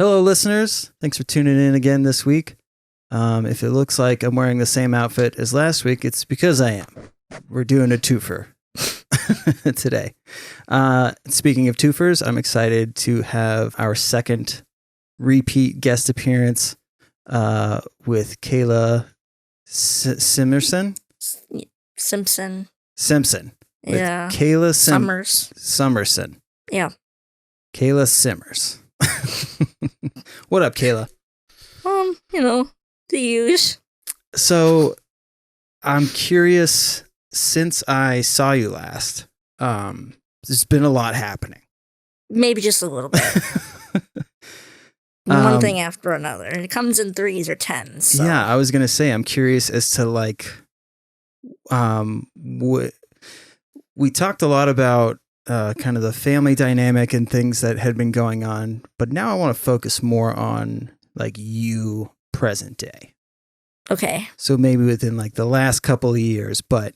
Hello, listeners. Thanks for tuning in again this week. If it looks like I'm wearing the same outfit as last week, it's because I am. We're doing a twofer today. Speaking of twofers, I'm excited to have our second repeat guest appearance with Kayla Simpson. Yeah. Kayla Summerson. Yeah. Kayla Simmers. What up, Kayla? The use. So, I'm curious, since I saw you last, there's been a lot happening. Maybe just a little bit. One thing after another. And it comes in 3s or 10s. So. Yeah, I was going to say, I'm curious as to we talked a lot about kind of the family dynamic and things that had been going on, but now I want to focus more on you present day. Okay. So maybe within the last couple of years, but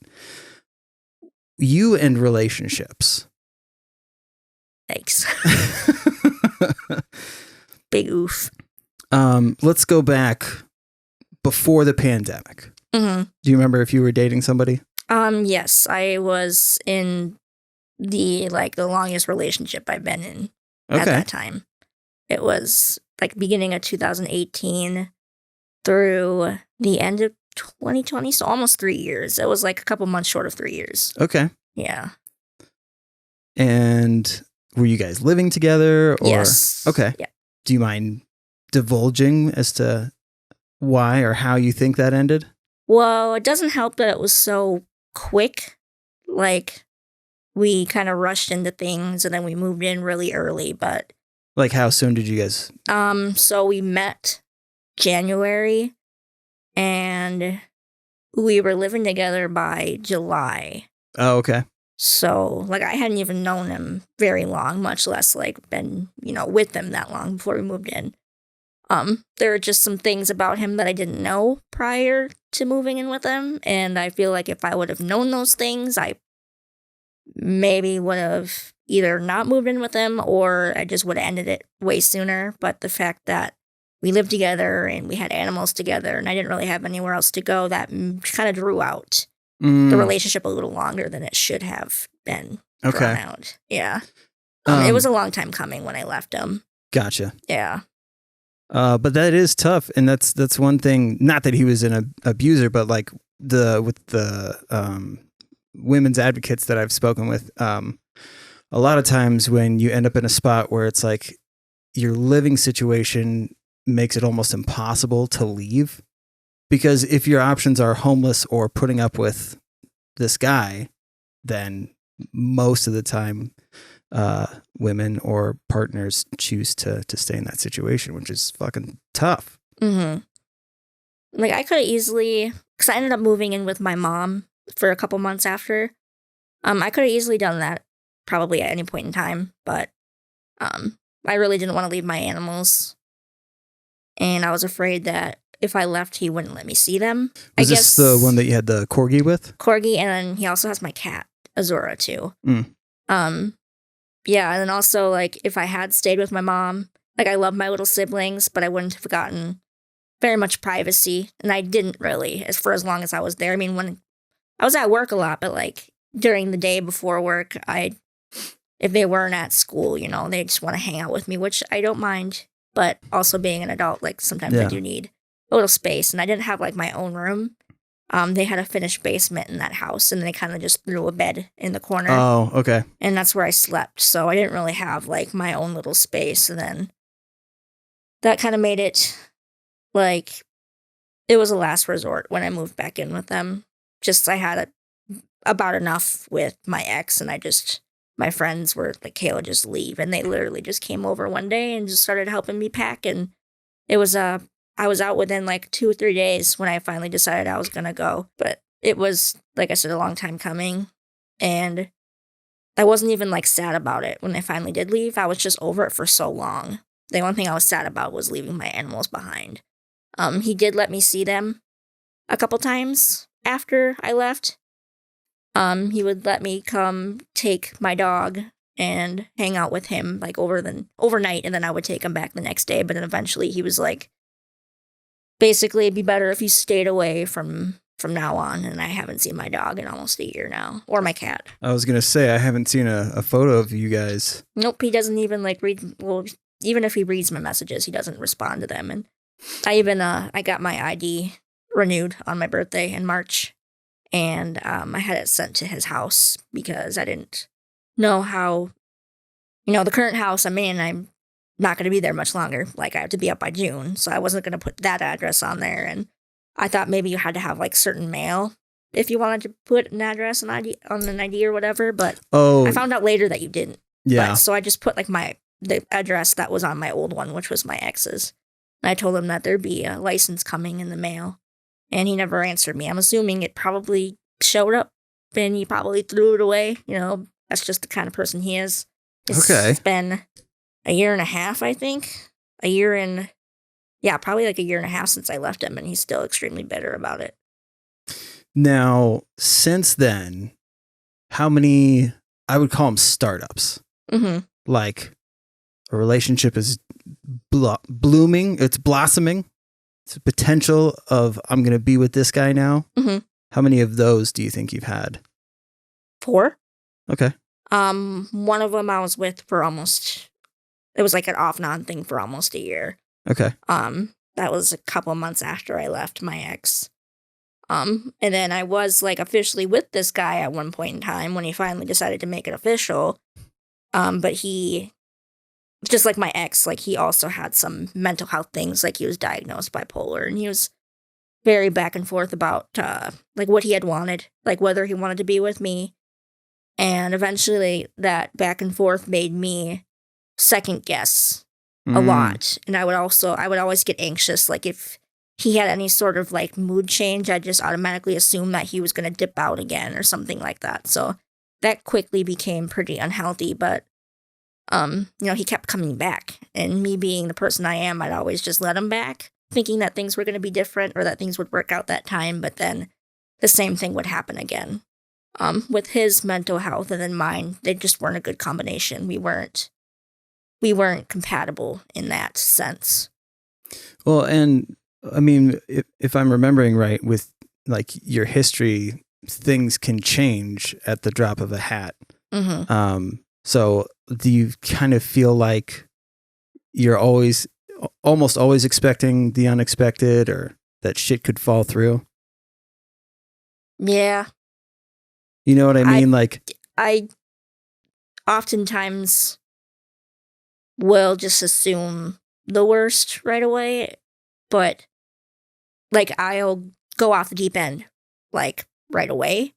you and relationships. Thanks. Big oof. Let's go back before the pandemic. Mm-hmm. Do you remember if you were dating somebody? Yes, I was in the longest relationship I've been in at that time. It was beginning of 2018 through the end of 2020, so almost 3 years. It was a couple months short of 3 years. Okay. Yeah. And were you guys living together? Or? Yes. Okay. Yeah. Do you mind divulging as to why or how you think that ended? Well, it doesn't help that it was so quick. We kind of rushed into things and then we moved in really early, but... How soon did you guys... So we met January and we were living together by July. Oh, okay. So, I hadn't even known him very long, much less, been, with him that long before we moved in. There are just some things about him that I didn't know prior to moving in with him, and I feel like if I would have known those things, I maybe would have either not moved in with him or I just would have ended it way sooner. But the fact that we lived together and we had animals together and I didn't really have anywhere else to go, that kind of drew out the relationship a little longer than it should have been drawn out. Yeah. It was a long time coming when I left him. Gotcha. Yeah. But that is tough, and that's one thing. Not that he was an abuser, but with the women's advocates that I've spoken with, a lot of times when you end up in a spot where it's your living situation makes it almost impossible to leave, because if your options are homeless or putting up with this guy, then most of the time women or partners choose to stay in that situation, which is fucking tough. Mm-hmm. I could have easily, because I ended up moving in with my mom for a couple months after. I could have easily done that probably at any point in time, but I really didn't want to leave my animals. And I was afraid that if I left, he wouldn't let me see them. Was this the one that you had the corgi with? Corgi, and then he also has my cat, Azura, too. Yeah, and then also, if I had stayed with my mom, I love my little siblings, but I wouldn't have gotten very much privacy, and I didn't really, for as long as I was there. I mean, when I was at work a lot, but, during the day before work, if they weren't at school, they just want to hang out with me, which I don't mind, but also being an adult, sometimes I do need a little space, and I didn't have, my own room. They had a finished basement in that house, and they kind of just threw a bed in the corner. Oh, okay. And that's where I slept, so I didn't really have, my own little space, and then that kind of made it, it was a last resort when I moved back in with them. Just, I had about enough with my ex, and my friends were Kayla, just leave, and they literally just came over one day and just started helping me pack, and it was, I was out within 2 or 3 days when I finally decided I was going to go. But it was, like I said, a long time coming. And I wasn't even sad about it when I finally did leave. I was just over it for so long. The only thing I was sad about was leaving my animals behind. He did let me see them a couple times after I left. He would let me come take my dog and hang out with him like overnight, and then I would take him back the next day. But then eventually he was like, basically, it'd be better if you stayed away from now on. And I haven't seen my dog in almost a year now, or my cat. I was gonna say I haven't seen a photo of you guys. Nope, he doesn't even like read. Well, even if he reads my messages, he doesn't respond to them. And I got my ID renewed on my birthday in March, and I had it sent to his house because I didn't know how, the current house I'm in, I'm not going to be there much longer. Like, I have to be up by June, so I wasn't going to put that address on there. And I thought maybe you had to have like certain mail if you wanted to put an address on an ID or whatever. But I found out later that you didn't. Yeah. So I just put like the address that was on my old one, which was my ex's. And I told him that there'd be a license coming in the mail, and he never answered me. I'm assuming it probably showed up and he probably threw it away. That's just the kind of person he is. It's been a year and a half, I think. Probably like a year and a half since I left him, and he's still extremely bitter about it. Now, since then, how many, I would call them startups, like a relationship is blooming, it's blossoming, it's a potential of I'm going to be with this guy now. How many of those do you think you've had? 4. Okay. One of them I was with for it was like an off and on thing for almost a year. Okay. That was a couple months after I left my ex. And then I was like officially with this guy at one point in time when he finally decided to make it official. But he, just like my ex, like he also had some mental health things, like he was diagnosed bipolar, and he was very back and forth about like what he had wanted, like whether he wanted to be with me. And eventually that back and forth made me second guess a lot. And I would always get anxious. Like if he had any sort of like mood change, I just automatically assumed that he was going to dip out again or something like that. So that quickly became pretty unhealthy. But, he kept coming back, and me being the person I am, I'd always just let him back, thinking that things were going to be different or that things would work out that time. But then the same thing would happen again. With his mental health and then mine, they just weren't a good combination. We weren't compatible in that sense. Well, and I mean, if I'm remembering right, with like your history, things can change at the drop of a hat. So do you kind of feel like you're almost always expecting the unexpected, or that shit could fall through? Yeah. You know what I mean? I oftentimes will just assume the worst right away, but like I'll go off the deep end like right away,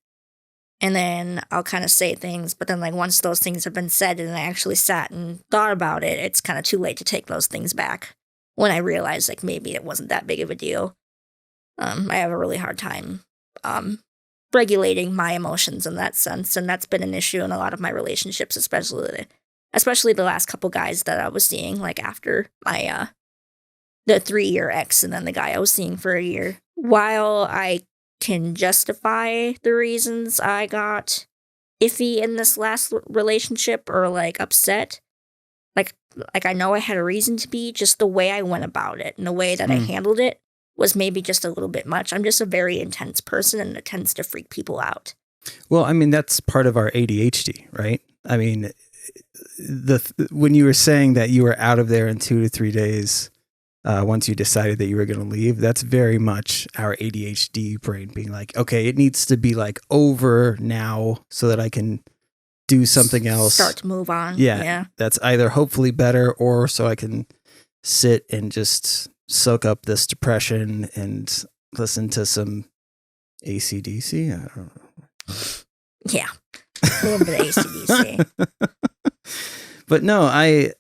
and then I'll kind of say things, but then like once those things have been said and I actually sat and thought about it, it's kind of too late to take those things back when I realize like maybe it wasn't that big of a deal. I have a really hard time regulating my emotions in that sense, and that's been an issue in a lot of my relationships, especially the last couple guys that I was seeing, like after my the 3-year ex and then the guy I was seeing for a year. While I can justify the reasons I got iffy in this last relationship or like upset, like I know I had a reason to be, just the way I went about it and the way that I handled it was maybe just a little bit much. I'm just a very intense person, and it tends to freak people out. Well, I mean, that's part of our ADHD, right? I mean, when you were saying that you were out of there in 2 to 3 days, once you decided that you were going to leave, that's very much our ADHD brain being like, okay, it needs to be like over now so that I can do something else. Start to move on. Yeah. That's either hopefully better, or so I can sit and just soak up this depression and listen to some AC/DC. I don't know. Yeah. A little bit of AC/DC. But no, I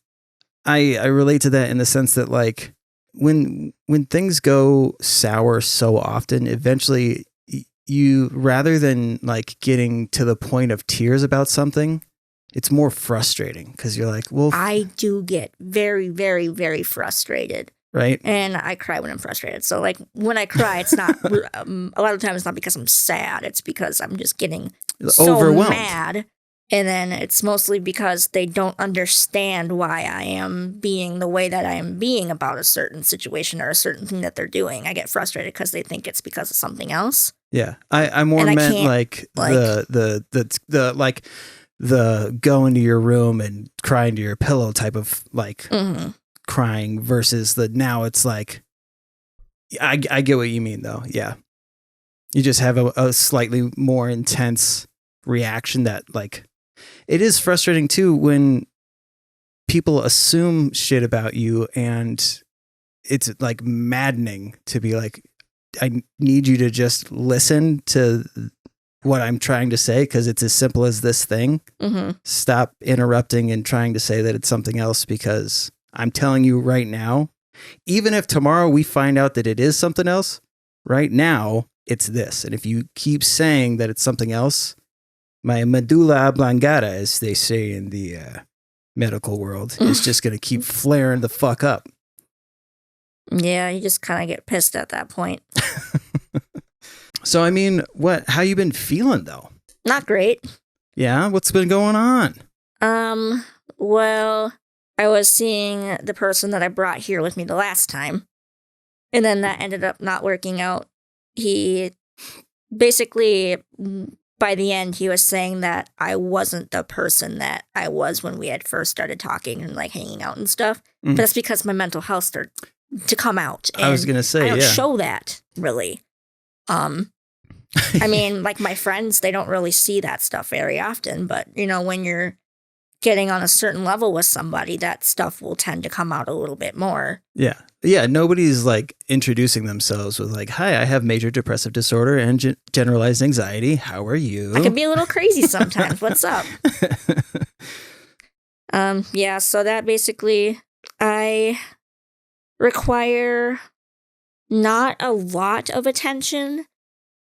relate to that in the sense that like when things go sour so often, eventually you, rather than like getting to the point of tears about something, it's more frustrating because you're like, well, I do get very, very, very frustrated. Right. And I cry when I'm frustrated. So like when I cry, it's not, a lot of times it's not because I'm sad. It's because I'm just getting so overwhelmed. mad And then it's mostly because they don't understand why I am being the way that I am being about a certain situation or a certain thing that they're doing. I get frustrated because they think it's because of something else. Yeah, I more And I meant can't, like the like the go into your room and cry into your pillow type of like crying versus the now it's like I get what you mean though. Yeah, you just have a slightly more intense reaction that like it is frustrating too when people assume shit about you and it's like maddening to be like, I need you to just listen to what I'm trying to say because it's as simple as this thing. Stop interrupting and trying to say that it's something else because I'm telling you right now, even if tomorrow we find out that it is something else, right now it's this. And if you keep saying that it's something else, my medulla oblongata, as they say in the medical world, is just going to keep flaring the fuck up. Yeah, you just kind of get pissed at that point. So, I mean, how you been feeling though? Not great. Yeah? What's been going on? Well, I was seeing the person that I brought here with me the last time, and then that ended up not working out. He basically, by the end, he was saying that I wasn't the person that I was when we had first started talking and like hanging out and stuff. But that's because my mental health started to come out. And I was going to say, I don't show that really. I mean, like my friends, they don't really see that stuff very often, but you know, when you're getting on a certain level with somebody, that stuff will tend to come out a little bit more. Yeah. Yeah. Nobody's like introducing themselves with like, hi, I have major depressive disorder and generalized anxiety. How are you? I can be a little crazy sometimes. What's up? Yeah. So that basically, I require not a lot of attention,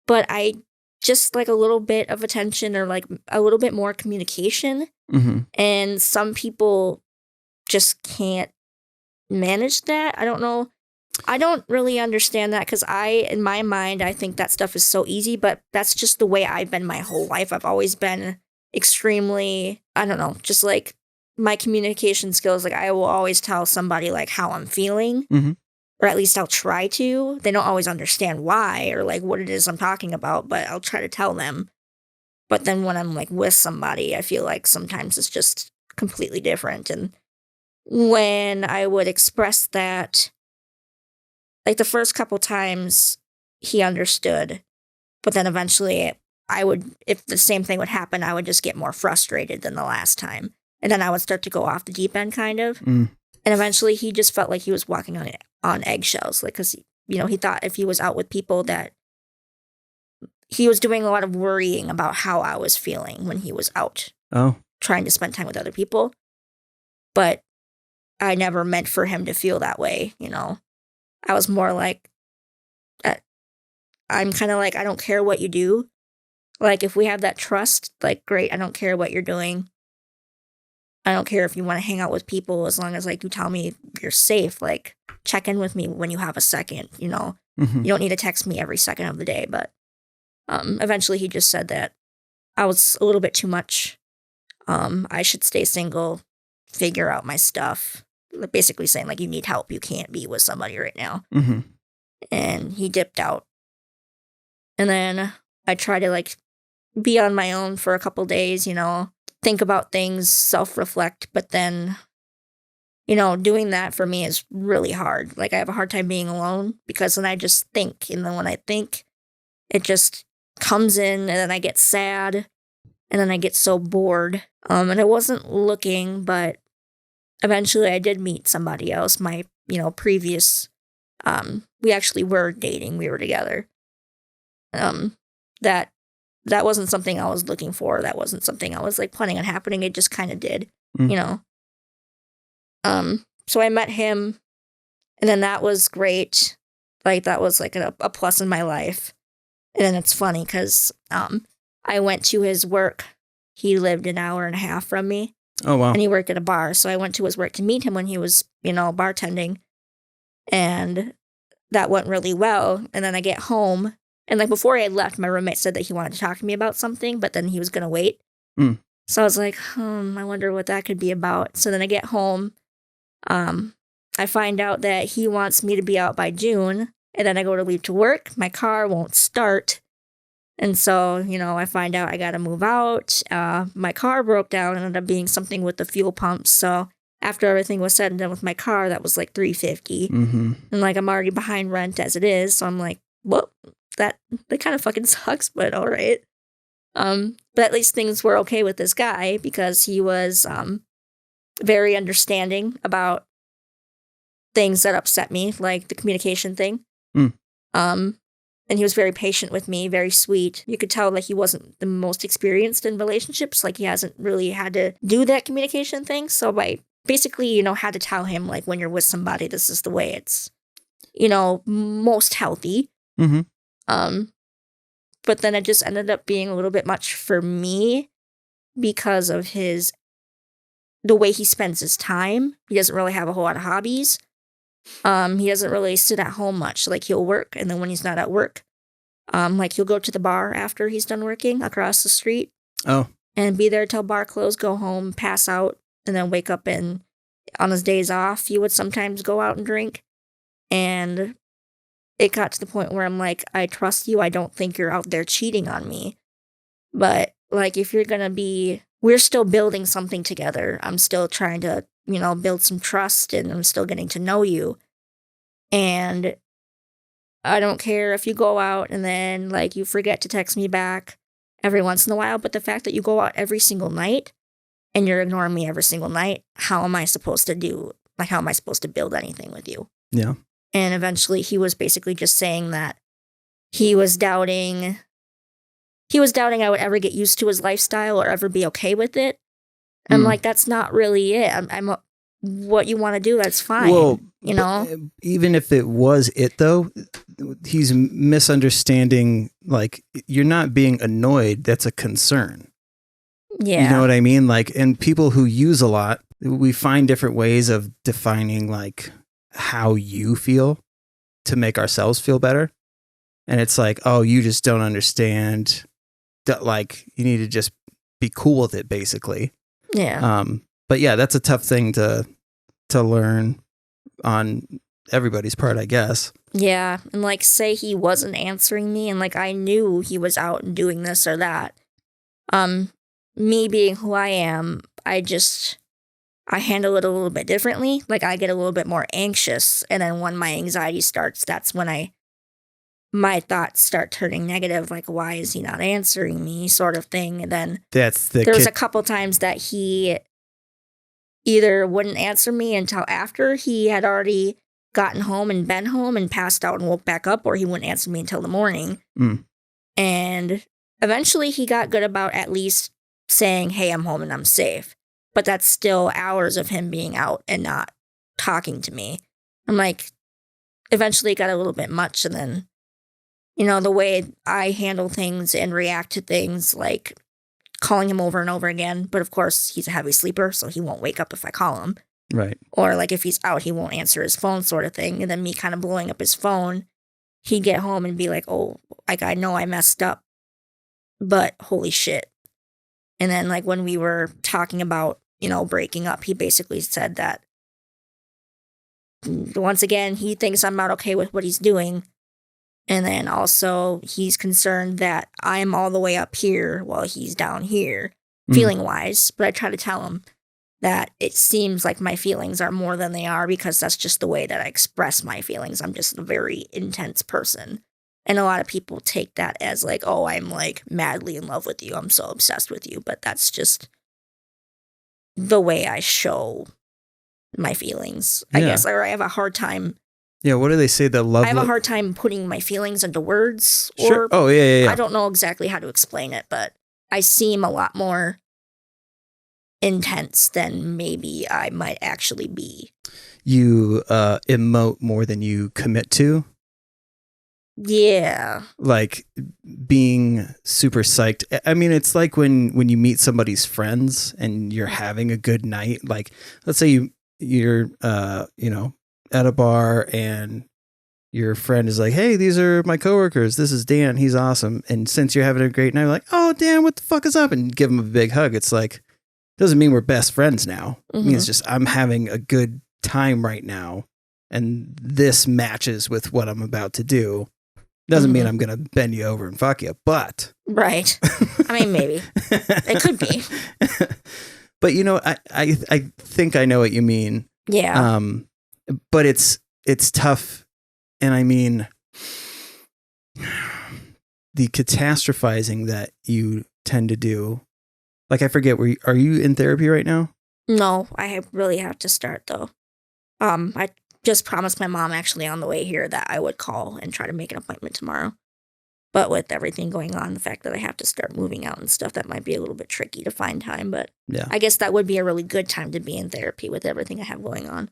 but I just like a little bit of attention or like a little bit more communication. And some people just can't manage that. I don't know. I don't really understand that because in my mind, I think that stuff is so easy, but that's just the way I've been my whole life. I've always been extremely, I don't know, just like my communication skills. Like I will always tell somebody like how I'm feeling, or at least I'll try to. They don't always understand why or like what it is I'm talking about, but I'll try to tell them. But then when I'm like with somebody, I feel like sometimes it's just completely different. And when I would express that, like the first couple times he understood, but then eventually if the same thing would happen, I would just get more frustrated than the last time. And then I would start to go off the deep end kind of. And eventually he just felt like he was walking on eggshells. Like, cause you know, he thought if he was out with people that he was doing a lot of worrying about how I was feeling when he was out trying to spend time with other people. But I never meant for him to feel that way, you know. I was more like, I'm kind of like, I don't care what you do. Like, if we have that trust, like, great, I don't care what you're doing. I don't care if you want to hang out with people as long as, like, you tell me you're safe. Like, check in with me when you have a second, you know. You don't need to text me every second of the day, but eventually he just said that I was a little bit too much. I should stay single, figure out my stuff. Basically saying, like, you need help. You can't be with somebody right now. And he dipped out. And then I tried to, like, be on my own for a couple days, you know, think about things, self-reflect. But then, you know, doing that for me is really hard. Like, I have a hard time being alone because then I just think. And then when I think, it just comes in and then I get sad and then I get so bored. And I wasn't looking, but eventually I did meet somebody else. My, you know, previous, we actually were dating. We were together. That wasn't something I was looking for. That wasn't something I was like planning on happening. It just kind of did, you know? So I met him and then that was great. Like that was like a plus in my life. And then it's funny because I went to his work. He lived an hour and a half from me. Oh, wow. And he worked at a bar. So I went to his work to meet him when he was, you know, bartending. And that went really well. And then I get home. And like before I had left, my roommate said that he wanted to talk to me about something, but then he was going to wait. So I was like, I wonder what that could be about. So then I get home. I find out that he wants me to be out by June. And then I go to leave to work. My car won't start. And so, I find out I got to move out. My car broke down and ended up being something with the fuel pumps. So after everything was said and done with my car, that was like $350. Mm-hmm. And like I'm already behind rent as it is. So I'm like, well, that kind of fucking sucks, but all right. But at least things were okay with this guy because he was very understanding about things that upset me, like the communication thing. Mm. And he was very patient with me, very sweet. You could tell like he wasn't the most experienced in relationships. Like he hasn't really had to do that communication thing. So I basically, had to tell him like when you're with somebody, this is the way it's, most healthy. Mm-hmm. But then it just ended up being a little bit much for me because of the way he spends his time. He doesn't really have a whole lot of hobbies. He doesn't really sit at home much. Like he'll work, and then when he's not at work, like he'll go to the bar after he's done working across the street. Oh. And be there till bar close, go home, pass out, and then wake up. And on his days off, he would sometimes go out and drink. And it got to the point where I'm like, I trust you. I don't think you're out there cheating on me. But like, if you're gonna be, we're still building something together. I'm still trying to, build some trust, and I'm still getting to know you. And I don't care if you go out and then like you forget to text me back every once in a while. But the fact that you go out every single night and you're ignoring me every single night, how am I supposed to build anything with you? Yeah. And eventually he was basically just saying that he was doubting I would ever get used to his lifestyle or ever be okay with it. I'm like, that's not really it. I'm what you want to do, that's fine. Well, even if it was it though, he's misunderstanding, like you're not being annoyed, that's a concern. Yeah. You know what I mean? Like, and people who use a lot, we find different ways of defining like how you feel to make ourselves feel better. And it's like, oh, you just don't understand that, like you need to just be cool with it basically. Yeah. But yeah, that's a tough thing to learn on everybody's part, I guess. Yeah. And like say he wasn't answering me and like I knew he was out and doing this or that. Me being who I am, I handle it a little bit differently. Like I get a little bit more anxious, and then when my anxiety starts, that's when my thoughts start turning negative, like why is he not answering me, sort of thing. And then there was a couple times that he either wouldn't answer me until after he had already gotten home and been home and passed out and woke back up, or he wouldn't answer me until the morning. And eventually he got good about at least saying, hey, I'm home and I'm safe. But that's still hours of him being out and not talking to me. I'm like, eventually it got a little bit much. And then, the way I handle things and react to things, like calling him over and over again. But of course, he's a heavy sleeper, so he won't wake up if I call him. Right. Or like if he's out, he won't answer his phone, sort of thing. And then me kind of blowing up his phone, he'd get home and be like, oh, like I know I messed up, but holy shit. And then like when we were talking about, breaking up, he basically said that once again, he thinks I'm not okay with what he's doing. And then also he's concerned that I'm all the way up here while he's down here, feeling wise. But I try to tell him that it seems like my feelings are more than they are, because that's just the way that I express my feelings. I'm just a very intense person. And a lot of people take that as like, oh, I'm like madly in love with you. I'm so obsessed with you. But that's just the way I show my feelings, I guess. Or I have a hard time. Yeah, what do they say? I have a hard time putting my feelings into words. Sure. Oh, yeah. I don't know exactly how to explain it, but I seem a lot more intense than maybe I might actually be. You emote more than you commit to? Yeah. Like being super psyched. I mean, it's like when you meet somebody's friends and you're having a good night. Like, let's say you're at a bar and your friend is like, hey, these are my coworkers. This is Dan. He's awesome. And since you're having a great night, you're like, oh, Dan, what the fuck is up? And give him a big hug. It's like, doesn't mean we're best friends now. It means just I'm having a good time right now. And this matches with what I'm about to do. Doesn't mean I'm going to bend you over and fuck you, but. Right. I mean, maybe. It could be. But, you know, I think I know what you mean. Yeah. But it's tough. And I mean, the catastrophizing that you tend to do. Like, I forget, are you in therapy right now? No, really have to start, though. I just promised my mom actually on the way here that I would call and try to make an appointment tomorrow. But with everything going on, the fact that I have to start moving out and stuff, that might be a little bit tricky to find time. But yeah. I guess that would be a really good time to be in therapy with everything I have going on.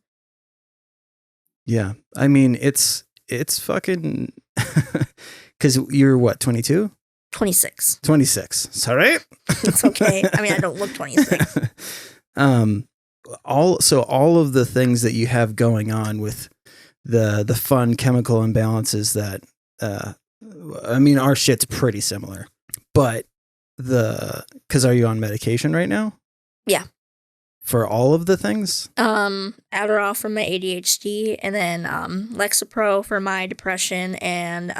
Yeah. I mean, it's fucking... Because you're what, 22? 26. 26. Sorry. It's okay. I mean, I don't look 26. All of the things that you have going on with the fun chemical imbalances that I mean, our shit's pretty similar. But because are you on medication right now? Yeah. For all of the things? Adderall for my ADHD, and then Lexapro for my depression, and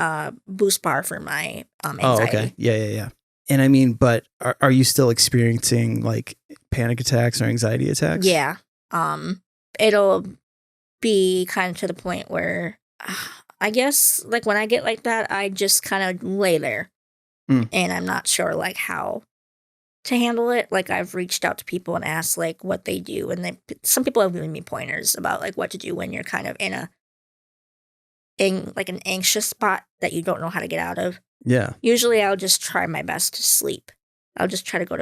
Boost Bar for my anxiety. Oh, okay. Yeah. And I mean, but are you still experiencing like panic attacks or anxiety attacks? Yeah. It'll be kind of to the point where I guess like when I get like that, I just kind of lay there and I'm not sure like how to handle it. Like I've reached out to people and asked like what they do, and some people have given me pointers about like what to do when you're kind of in like an anxious spot that you don't know how to get out of. Yeah. Usually I'll just try my best to sleep. I'll just try to go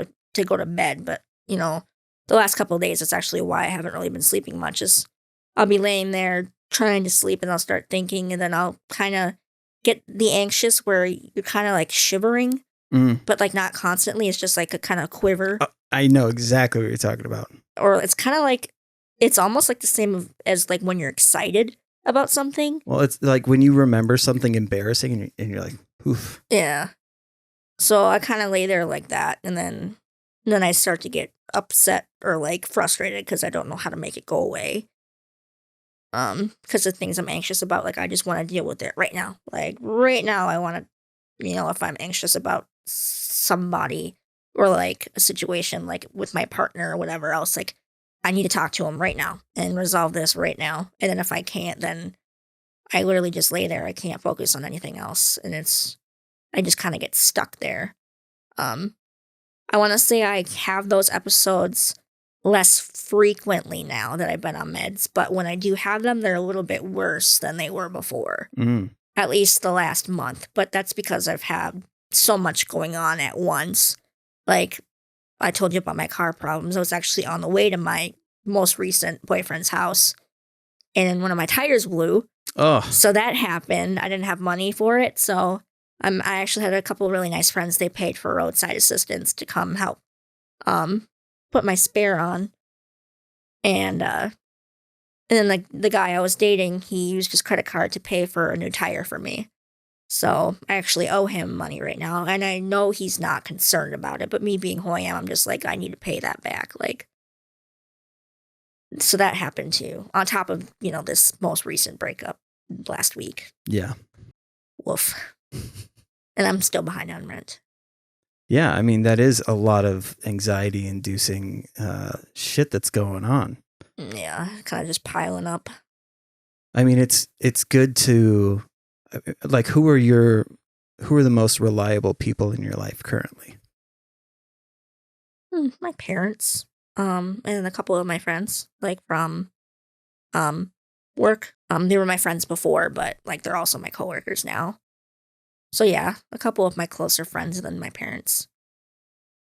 to bed, but you know, the last couple of days, it's actually why I haven't really been sleeping much, is I'll be laying there trying to sleep and I'll start thinking, and then I'll kind of get the anxious where you're kind of like shivering, but like not constantly. It's just like a kind of quiver. I know exactly what you're talking about. Or it's kind of like, it's almost like the same as like when you're excited about something. Well, it's like when you remember something embarrassing and you're like, oof. Yeah. So I kind of lay there like that, and then I start to get upset or like frustrated because I don't know how to make it go away. Because the things I'm anxious about, like I just want to deal with it right now. Like right now, I want to, you know, if I'm anxious about somebody or like a situation, like with my partner or whatever else, like I need to talk to him right now and resolve this right now. And then if I can't, then I literally just lay there. I can't focus on anything else, and I just kind of get stuck there. I want to say I have those episodes less frequently now that I've been on meds, but when I do have them, they're a little bit worse than they were before. At least the last month. But that's because I've had so much going on at once. Like I told you about my car problems. I was actually on the way to my most recent boyfriend's house, and one of my tires blew. Oh. So that happened. I didn't have money for it, so I actually had a couple of really nice friends. They paid for roadside assistance to come help put my spare on. And then the guy I was dating, he used his credit card to pay for a new tire for me. So I actually owe him money right now, and I know he's not concerned about it, but me being who I am, I'm just like, I need to pay that back. Like, so that happened too, on top of, you know, this most recent breakup last week. Yeah. Woof. And I'm still behind on rent. Yeah, I mean, that is a lot of anxiety-inducing shit that's going on. Yeah, kind of just piling up. I mean, it's good to, like, who are the most reliable people in your life currently? My parents, and a couple of my friends, like from work. They were my friends before, but like they're also my coworkers now. So yeah, a couple of my closer friends than my parents.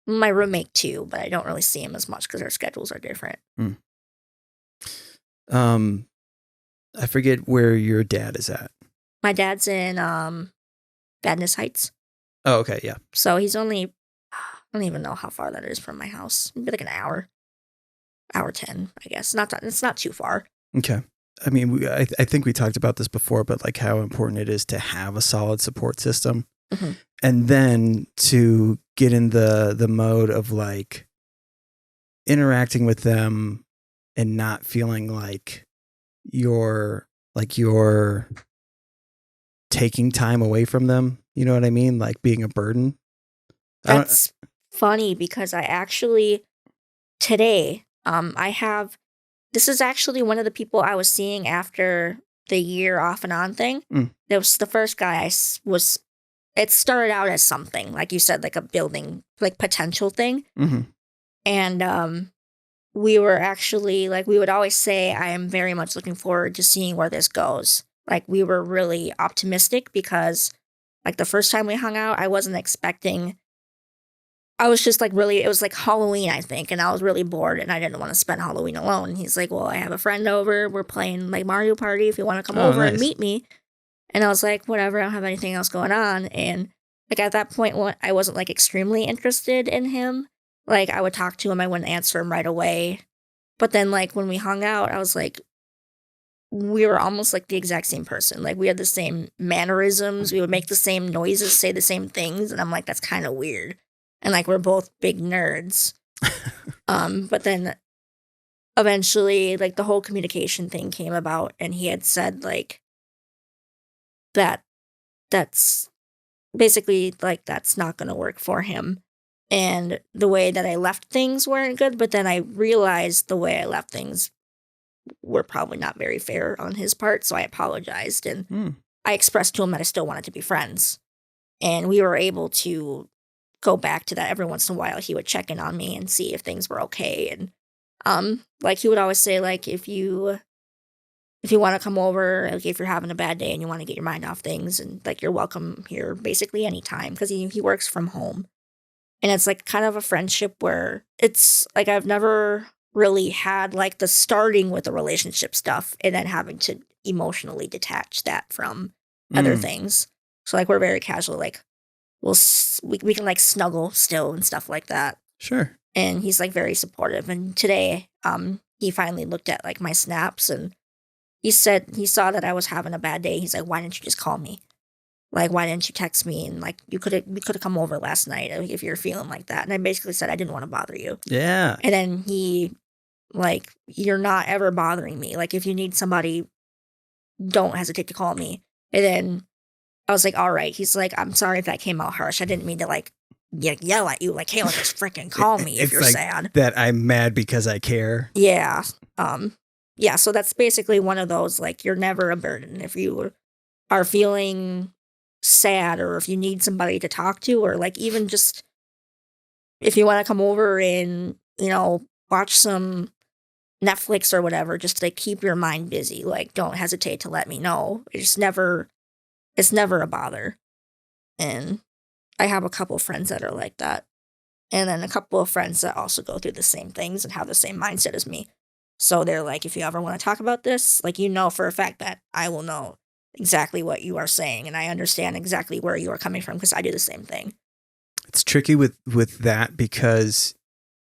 My roommate too, but I don't really see him as much because our schedules are different. I forget where your dad is at. My dad's in Badness Heights. Oh, okay, yeah. So he's only, I don't even know how far that is from my house. Maybe like an hour 10, I guess. It's not too far. Okay. I mean, I think we talked about this before, but like how important it is to have a solid support system. Mm-hmm. And then to get in the mode of like interacting with them and not feeling like you're taking time away from them. You know what I mean? Like being a burden. That's funny because I actually today, this is actually one of the people I was seeing after the year off and on thing. It was the first guy it started out as something, like you said, like a building, like potential thing. Mm-hmm. And we were actually, like, we would always say, I am very much looking forward to seeing where this goes. Like, we were really optimistic because, like, the first time we hung out, I wasn't expecting, I was just, like, really, it was, like, Halloween, I think, and I was really bored, and I didn't want to spend Halloween alone. And he's like, well, I have a friend over, we're playing, like, Mario Party if you want to come over and meet me. And I was like, whatever, I don't have anything else going on. And, like, at that point, I wasn't, like, extremely interested in him. Like, I would talk to him, I wouldn't answer him right away. But then, like, when we hung out, I was like, we were almost like the exact same person. Like, we had the same mannerisms, we would make the same noises, say the same things, and I'm like, that's kind of weird. And, like, we're both big nerds. But then eventually, like, the whole communication thing came about, and he had said, like, that's basically, like, that's not going to work for him. And the way that I left things weren't good, but then I realized the way I left things were probably not very fair on his part, so I apologized, and I expressed to him that I still wanted to be friends. And we were able to go back to that every once in a while. He would check in on me and see if things were okay. And like, he would always say, like, if you want to come over, like, if you're having a bad day and you want to get your mind off things, and, like, you're welcome here basically anytime, because he works from home. And it's, like, kind of a friendship where it's, like, I've never really had, like, the starting with the relationship stuff and then having to emotionally detach that from other things. So, like, we're very casual, like, we can, like, snuggle still and stuff like that. Sure. And he's, like, very supportive. And today, he finally looked at, like, my snaps, and he said he saw that I was having a bad day. He's like, why didn't you just call me? Like, why didn't you text me? And, like, we could have come over last night if you're feeling like that. And I basically said I didn't want to bother you. Yeah. And then he, like, you're not ever bothering me. Like, if you need somebody, don't hesitate to call me. And then I was like, all right. He's like, I'm sorry if that came out harsh. I didn't mean to, like, yell at you. Like, Kayla, just freaking call me if you're like sad. That I'm mad because I care. Yeah. Yeah, so that's basically one of those, like, you're never a burden. If you are feeling sad, or if you need somebody to talk to, or, like, even just if you want to come over and, you know, watch some Netflix or whatever, just to, like, keep your mind busy, like, don't hesitate to let me know. It's never a bother. And I have a couple friends that are like that. And then a couple of friends that also go through the same things and have the same mindset as me. So they're like, if you ever want to talk about this, like, you know for a fact that I will know exactly what you are saying, and I understand exactly where you are coming from, because I do the same thing. It's tricky with that, because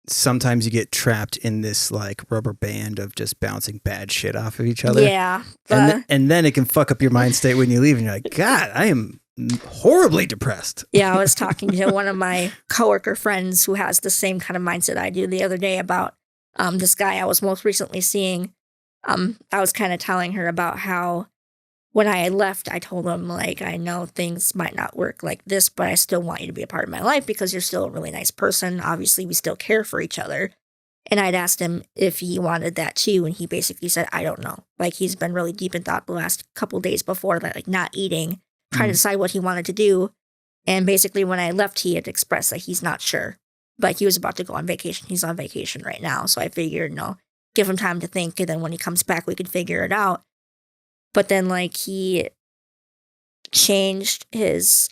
sometimes you get trapped in this, like, rubber band of just bouncing bad shit off of each other. Yeah. And then it can fuck up your mind state when you leave, and you're like, God, I am horribly depressed. Yeah, I was talking to one of my coworker friends who has the same kind of mindset I do the other day about this guy I was most recently seeing. I was kind of telling her about how when I had left, I told him, like, I know things might not work like this, but I still want you to be a part of my life because you're still a really nice person. Obviously, we still care for each other. And I'd asked him if he wanted that too, and he basically said, I don't know. Like, he's been really deep in thought the last couple days before, like, not eating, trying to decide what he wanted to do. And basically, when I left, he had expressed that he's not sure. But he was about to go on vacation. He's on vacation right now. So I figured, give him time to think, and then when he comes back, we could figure it out. But then, like, he changed his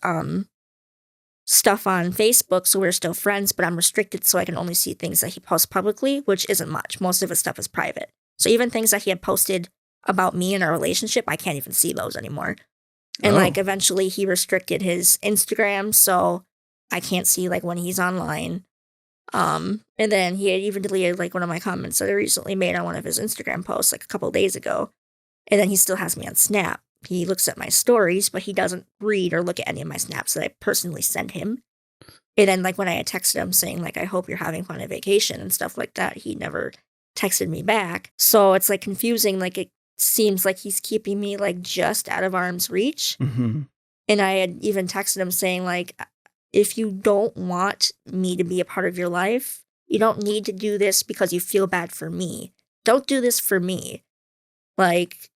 stuff on Facebook, so we're still friends, but I'm restricted, so I can only see things that he posts publicly, which isn't much. Most of his stuff is private. So even things that he had posted about me and our relationship, I can't even see those anymore. And, like, eventually he restricted his Instagram, so I can't see, like, when he's online. And then he had even deleted, like, one of my comments that I recently made on one of his Instagram posts, like, a couple days ago. And then he still has me on Snap. He looks at my stories, but he doesn't read or look at any of my snaps that I personally send him. And then, like, when I had texted him saying, like, I hope you're having fun on vacation and stuff like that, he never texted me back. So it's, like, confusing. Like, it seems like he's keeping me, like, just out of arm's reach. Mm-hmm. And I had even texted him saying, like, if you don't want me to be a part of your life, you don't need to do this because you feel bad for me. Don't do this for me. Like,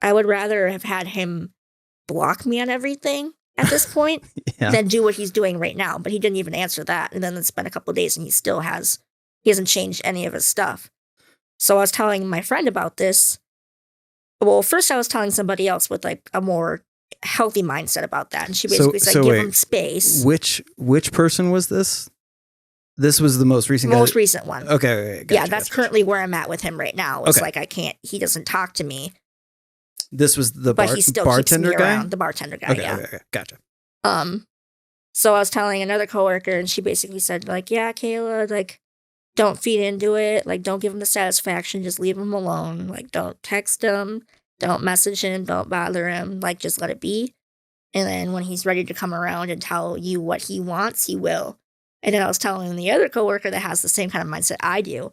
I would rather have had him block me on everything at this point than do what he's doing right now. But he didn't even answer that. And then it's been a couple of days and he hasn't changed any of his stuff. So I was telling my friend about this. Well, first I was telling somebody else with like a more healthy mindset about that. And she basically said, give him space. Which person was this? This was the most recent one. Okay. Gotcha, that's currently where I'm at with him right now. It's like he doesn't talk to me. This was the but he still bartender keeps me guy? around. The bartender guy, yeah. Okay, gotcha. So I was telling another coworker and she basically said, like, yeah, Kayla, like, don't feed into it. Like, don't give him the satisfaction. Just leave him alone. Like, don't text him. Don't message him. Don't bother him. Like, just let it be. And then when he's ready to come around and tell you what he wants, he will. And then I was telling the other coworker that has the same kind of mindset I do.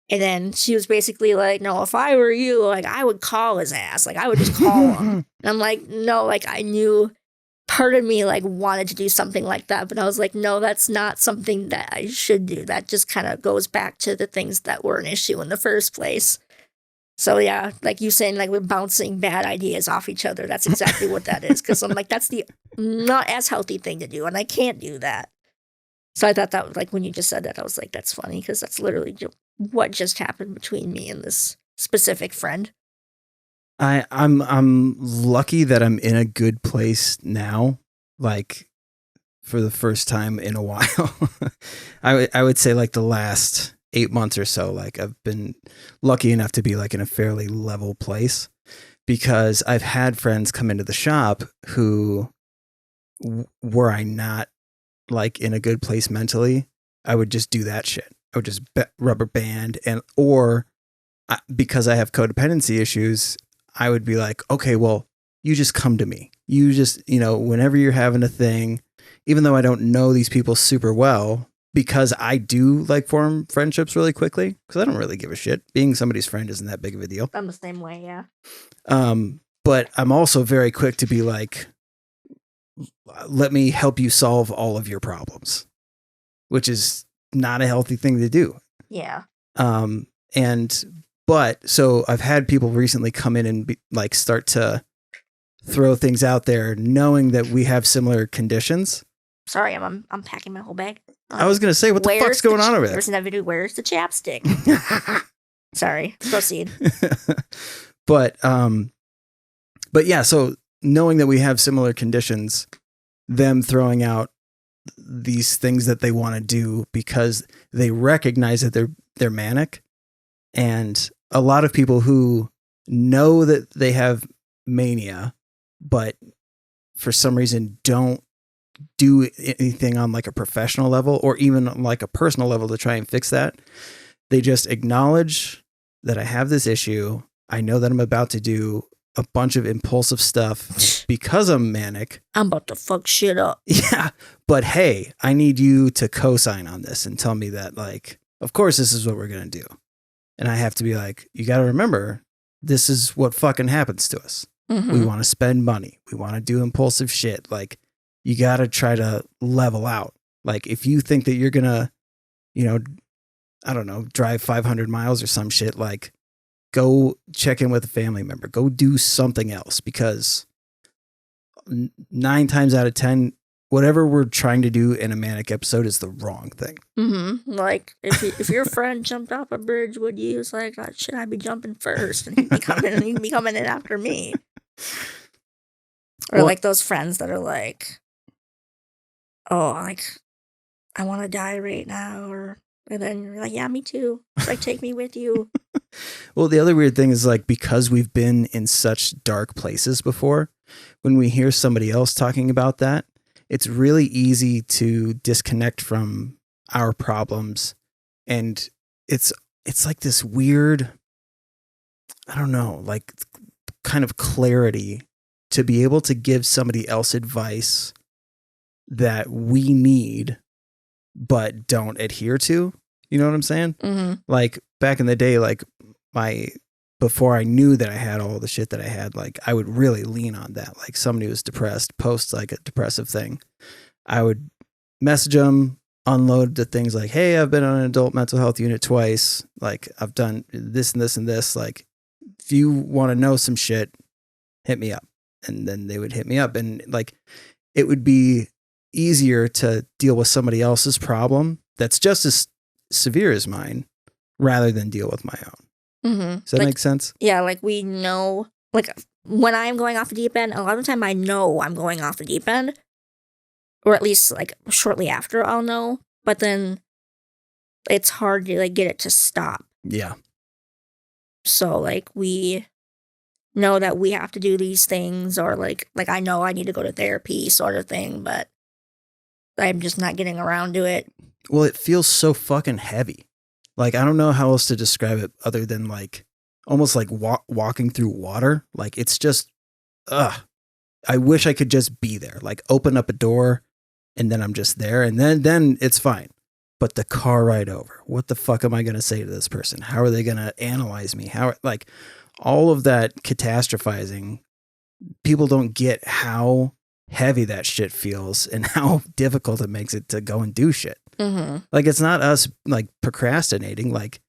And then she was basically like, no, if I were you, like, I would call his ass. Like, I would just call him. And I'm like, no, like, I knew part of me, like, wanted to do something like that. But I was like, no, that's not something that I should do. That just kind of goes back to the things that were an issue in the first place. So, yeah, like you saying, like, we're bouncing bad ideas off each other. That's exactly what that is. Because I'm like, that's the not as healthy thing to do. And I can't do that. So I thought that, like, when you just said that, I was like, that's funny. Because that's literally what just happened between me and this specific friend. I'm lucky that I'm in a good place now, like for the first time in a while. I would say like the last 8 months or so, like I've been lucky enough to be like in a fairly level place because I've had friends come into the shop who were I not like in a good place mentally, I would just do that shit. I would just rubber band because I have codependency issues, I would be like, okay, well, you just come to me. You just, whenever you're having a thing, even though I don't know these people super well, because I do like form friendships really quickly, because I don't really give a shit. Being somebody's friend isn't that big of a deal. I'm the same way, yeah. But I'm also very quick to be like, let me help you solve all of your problems, which is not a healthy thing to do. Yeah. But so I've had people recently come in and start to throw things out there knowing that we have similar conditions. Sorry, I'm packing my whole bag. I was going to say, what the fuck's going on over there? There's another video, where's the chapstick? Sorry, proceed. But yeah, so knowing that we have similar conditions, them throwing out these things that they want to do because they recognize that they're manic. And a lot of people who know that they have mania, but for some reason don't do anything on like a professional level or even on like a personal level to try and fix that. They just acknowledge that I have this issue. I know that I'm about to do a bunch of impulsive stuff because I'm manic. I'm about to fuck shit up. Yeah. But hey, I need you to co-sign on this and tell me that, like, of course, this is what we're going to do. And I have to be like, you got to remember, this is what fucking happens to us. Mm-hmm. We want to spend money. We want to do impulsive shit. Like, you got to try to level out. Like, if you think that you're going to, I don't know, drive 500 miles or some shit, like, go check in with a family member. Go do something else, because 9 times out of 10, whatever we're trying to do in a manic episode is the wrong thing. Mm-hmm. Like, if your friend jumped off a bridge, would you? It's like, oh, should I be jumping first? And he'd be coming in after me. Or like those friends that are like, oh, like, I want to die right now. And then you're like, yeah, me too. It's like, take me with you. Well, the other weird thing is, like, because we've been in such dark places before, when we hear somebody else talking about that, it's really easy to disconnect from our problems. And it's like this weird, I don't know, like kind of clarity to be able to give somebody else advice that we need but don't adhere to. You know what I'm saying? Mm-hmm. Like back in the day, like before I knew that I had all the shit that I had, like I would really lean on that. Like somebody was depressed, post like a depressive thing, I would message them, unload the things like, hey, I've been on an adult mental health unit twice. Like I've done this and this and this. Like if you want to know some shit, hit me up. And then they would hit me up, and like it would be easier to deal with somebody else's problem that's just as severe as mine rather than deal with my own. Mm-hmm. Does that make sense? Yeah, like we know, like when I'm going off the deep end, a lot of the time I know I'm going off the deep end, or at least like shortly after I'll know, but then it's hard to like get it to stop. Yeah. So like we know that we have to do these things, or like I know I need to go to therapy sort of thing, but I'm just not getting around to it. Well, it feels so fucking heavy. Like, I don't know how else to describe it other than like almost like walking through water. Like it's just, I wish I could just be there, like open up a door and then I'm just there, and then it's fine. But the car ride over, what the fuck am I going to say to this person? How are they going to analyze me? How, like all of that catastrophizing, people don't get how heavy that shit feels and how difficult it makes it to go and do shit. Mm-hmm. Like it's not us like procrastinating, like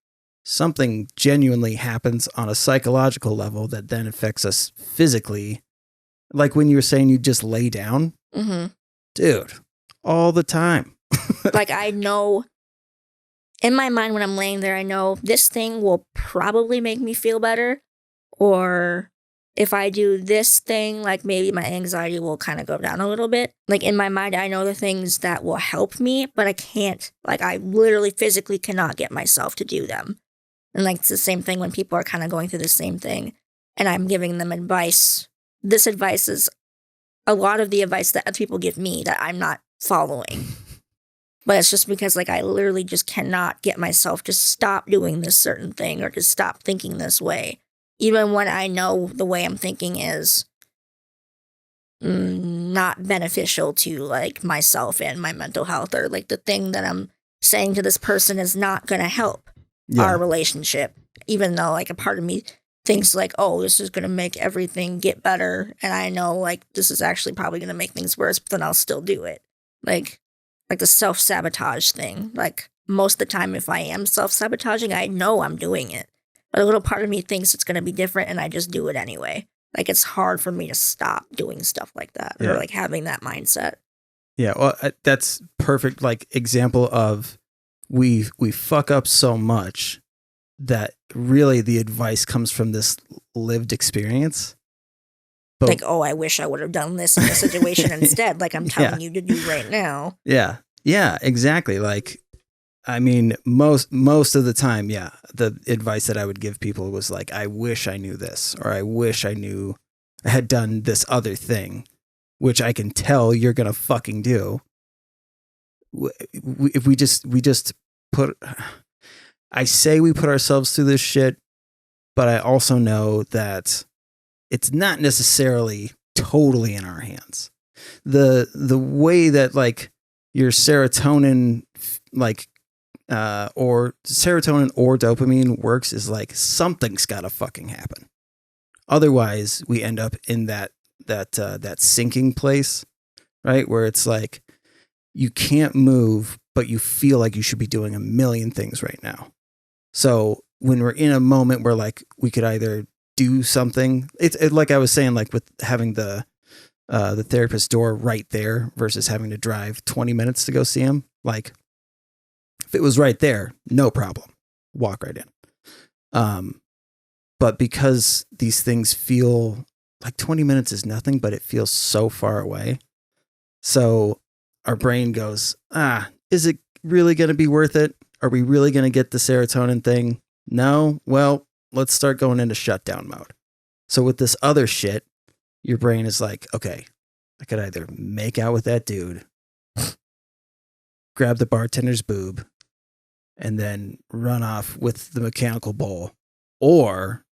something genuinely happens on a psychological level that then affects us physically. Like when you were saying you just lay down, Mm-hmm. dude, all the time. Like I know in my mind when I'm laying there, I know this thing will probably make me feel better, or if I do this thing, like maybe my anxiety will kind of go down a little bit. Like in my mind, I know the things that will help me, but I can't, like I literally physically cannot get myself to do them. And like it's the same thing when people are kind of going through the same thing and I'm giving them advice. This advice is a lot of the advice that other people give me that I'm not following. But it's just because like I literally just cannot get myself to stop doing this certain thing or to stop thinking this way. Even when I know the way I'm thinking is not beneficial to like myself and my mental health, or like the thing that I'm saying to this person is not going to help our relationship, even though like a part of me thinks like, oh, this is going to make everything get better. And I know like this is actually probably going to make things worse, but then I'll still do it. Like the self-sabotage thing. Like most of the time, if I am self-sabotaging, I know I'm doing it. But a little part of me thinks it's going to be different, and I just do it anyway. Like, it's hard for me to stop doing stuff like that, or, like, having that mindset. Yeah, well, that's perfect, like, example of we fuck up so much that really the advice comes from this lived experience. But, like, oh, I wish I would have done this in this situation instead, like I'm telling you to do right now. Yeah, exactly. Like, I mean, most of the time, yeah, the advice that I would give people was like, I wish I knew this, or I wish I knew I had done this other thing, which I can tell you're going to fucking do. If we just put, I say we put ourselves through this shit, but I also know that it's not necessarily totally in our hands. The way that like your serotonin, like, or serotonin or dopamine works is like something's got to fucking happen. Otherwise, we end up in that sinking place, right? Where it's like you can't move, but you feel like you should be doing a million things right now. So when we're in a moment where like we could either do something, it's like I was saying, like with having the therapist door right there versus having to drive 20 minutes to go see him, like. If it was right there, no problem. Walk right in. But because these things feel like 20 minutes is nothing, but it feels so far away. So our brain goes, is it really going to be worth it? Are we really going to get the serotonin thing? No. Well, let's start going into shutdown mode. So with this other shit, your brain is like, okay, I could either make out with that dude, grab the bartender's boob, and then run off with the mechanical bull, or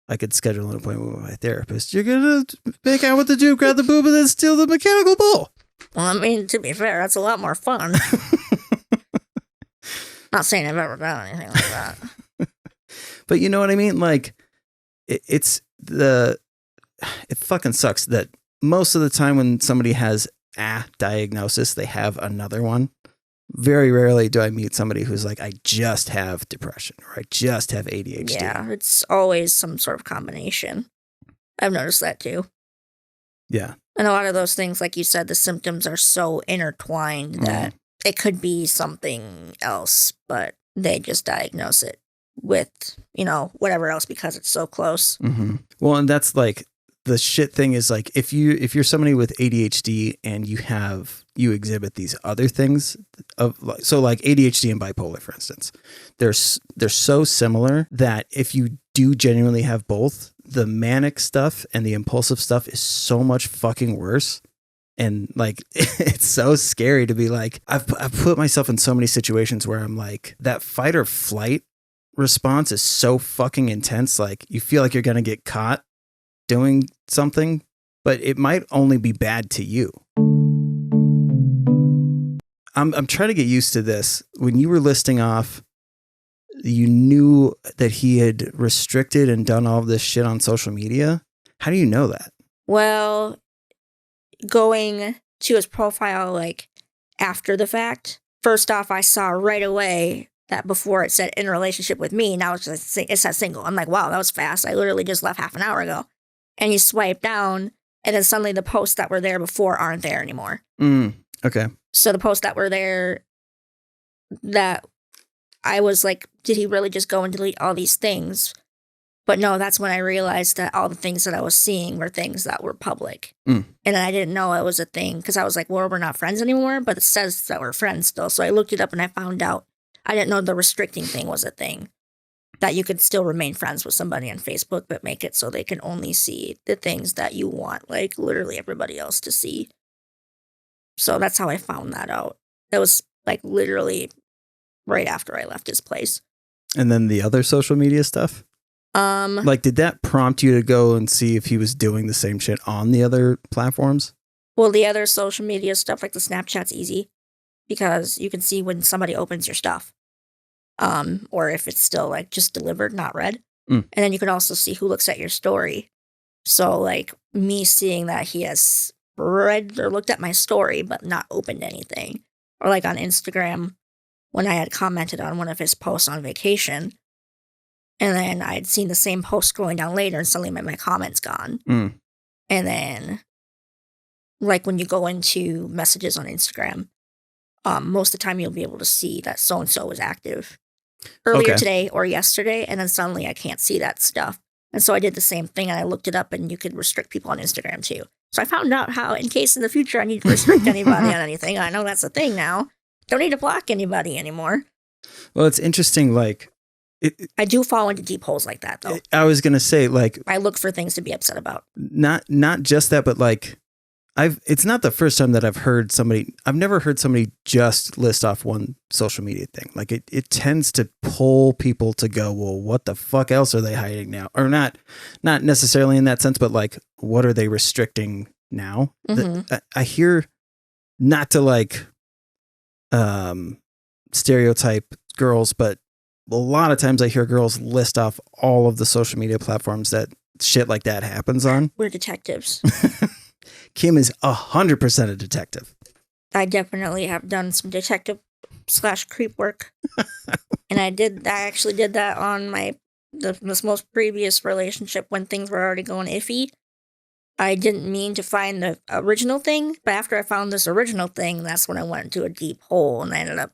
I could schedule an appointment with my therapist. You're going to make out with the dude, grab the boob, and then steal the mechanical bull. Well, I mean, to be fair, that's a lot more fun. Not saying I've ever done anything like that. But you know what I mean? Like, it fucking sucks that most of the time when somebody has a diagnosis, they have another one. Very rarely do I meet somebody who's like, I just have depression or I just have ADHD. Yeah, it's always some sort of combination. I've noticed that too. Yeah. And a lot of those things, like you said, the symptoms are so intertwined that it could be something else, but they just diagnose it with, whatever else because it's so close. Mm-hmm. Well, and that's like the shit thing is like if you're somebody with ADHD and you exhibit these other things so like ADHD and bipolar, for instance, they're so similar that if you do genuinely have both, the manic stuff and the impulsive stuff is so much fucking worse. And like, it's so scary to be like, I've put myself in so many situations where I'm like, that fight or flight response is so fucking intense. Like you feel like you're going to get caught doing something, but it might only be bad to you. I'm trying to get used to this. When you were listing off, you knew that he had restricted and done all of this shit on social media. How do you know that? Well, going to his profile, like after the fact, first off, I saw right away that before it said in a relationship with me, now it says single. I'm like, wow, that was fast. I literally just left half an hour ago. And you swipe down, and then suddenly the posts that were there before aren't there anymore. Okay. So the posts that were there, that I was like, did he really just go and delete all these things? But no, that's when I realized that all the things that I was seeing were things that were public. And I didn't know it was a thing because I was like, well, we're not friends anymore, but it says that we're friends still. So I looked it up and I found out. I didn't know the restricting thing was a thing. That you could still remain friends with somebody on Facebook, but make it so they can only see the things that you want, like literally everybody else to see. So that's how I found that out. It was like literally right after I left his place. And then the other social media stuff? Like, did that prompt you to go and see if he was doing the same shit on the other platforms? Well, the other social media stuff, like the Snapchat's easy because you can see when somebody opens your stuff. Or if it's still like just delivered, not read. And then you can also see who looks at your story. So like me seeing that he has read or looked at my story, but not opened anything. Or like on Instagram, when I had commented on one of his posts on vacation, and then I had seen the same post scrolling down later and suddenly my comment's gone. And then like when you go into messages on Instagram, most of the time you'll be able to see that so-and-so was active earlier today or yesterday, and then suddenly I can't see that stuff. And so I did the same thing, and I looked it up, and you could restrict people on Instagram too. So I found out how, in case in the future I need to restrict anybody on anything, I know that's a thing now. Don't need to block anybody anymore. Well, it's interesting, like... I do fall into deep holes like that, though. I was going to say, like... I look for things to be upset about. Not just that, but like... It's not the first time that I've never heard somebody just list off one social media thing. Like it tends to pull people to go, well, what the fuck else are they hiding now? Or not necessarily in that sense, but like, what are they restricting now? I hear, not to like stereotype girls, but a lot of times I hear girls list off all of the social media platforms that shit like that happens on. We're detectives. Kim is 100% a detective. I definitely have done some detective / creep work. And I actually did that on this most previous relationship when things were already going iffy. I didn't mean to find the original thing, but after I found this original thing, that's when I went into a deep hole and I ended up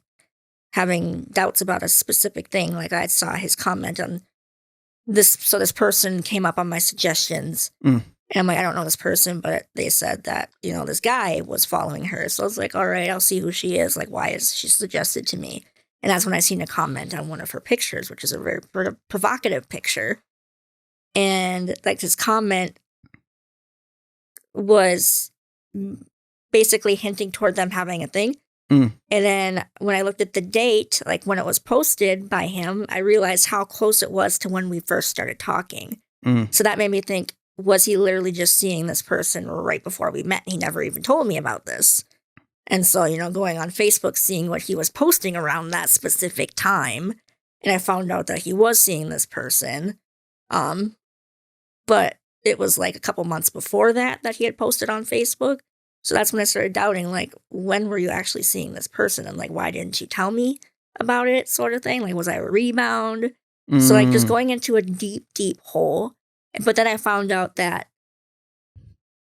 having doubts about a specific thing. Like I saw his comment on this, so this person came up on my suggestions. And I'm like, I don't know this person, but they said that, this guy was following her. So I was like, all right, I'll see who she is. Like, why is she suggested to me? And that's when I seen a comment on one of her pictures, which is a very provocative picture. And like his comment was basically hinting toward them having a thing. And then when I looked at the date, like when it was posted by him, I realized how close it was to when we first started talking. So that made me think, was he literally just seeing this person right before we met? He never even told me about this. And so, going on Facebook, seeing what he was posting around that specific time, and I found out that he was seeing this person. But it was like a couple months before that he had posted on Facebook. So that's when I started doubting, like, when were you actually seeing this person? And, like, why didn't you tell me about it, sort of thing? Like, was I a rebound? So, like, just going into a deep, deep hole. But then I found out that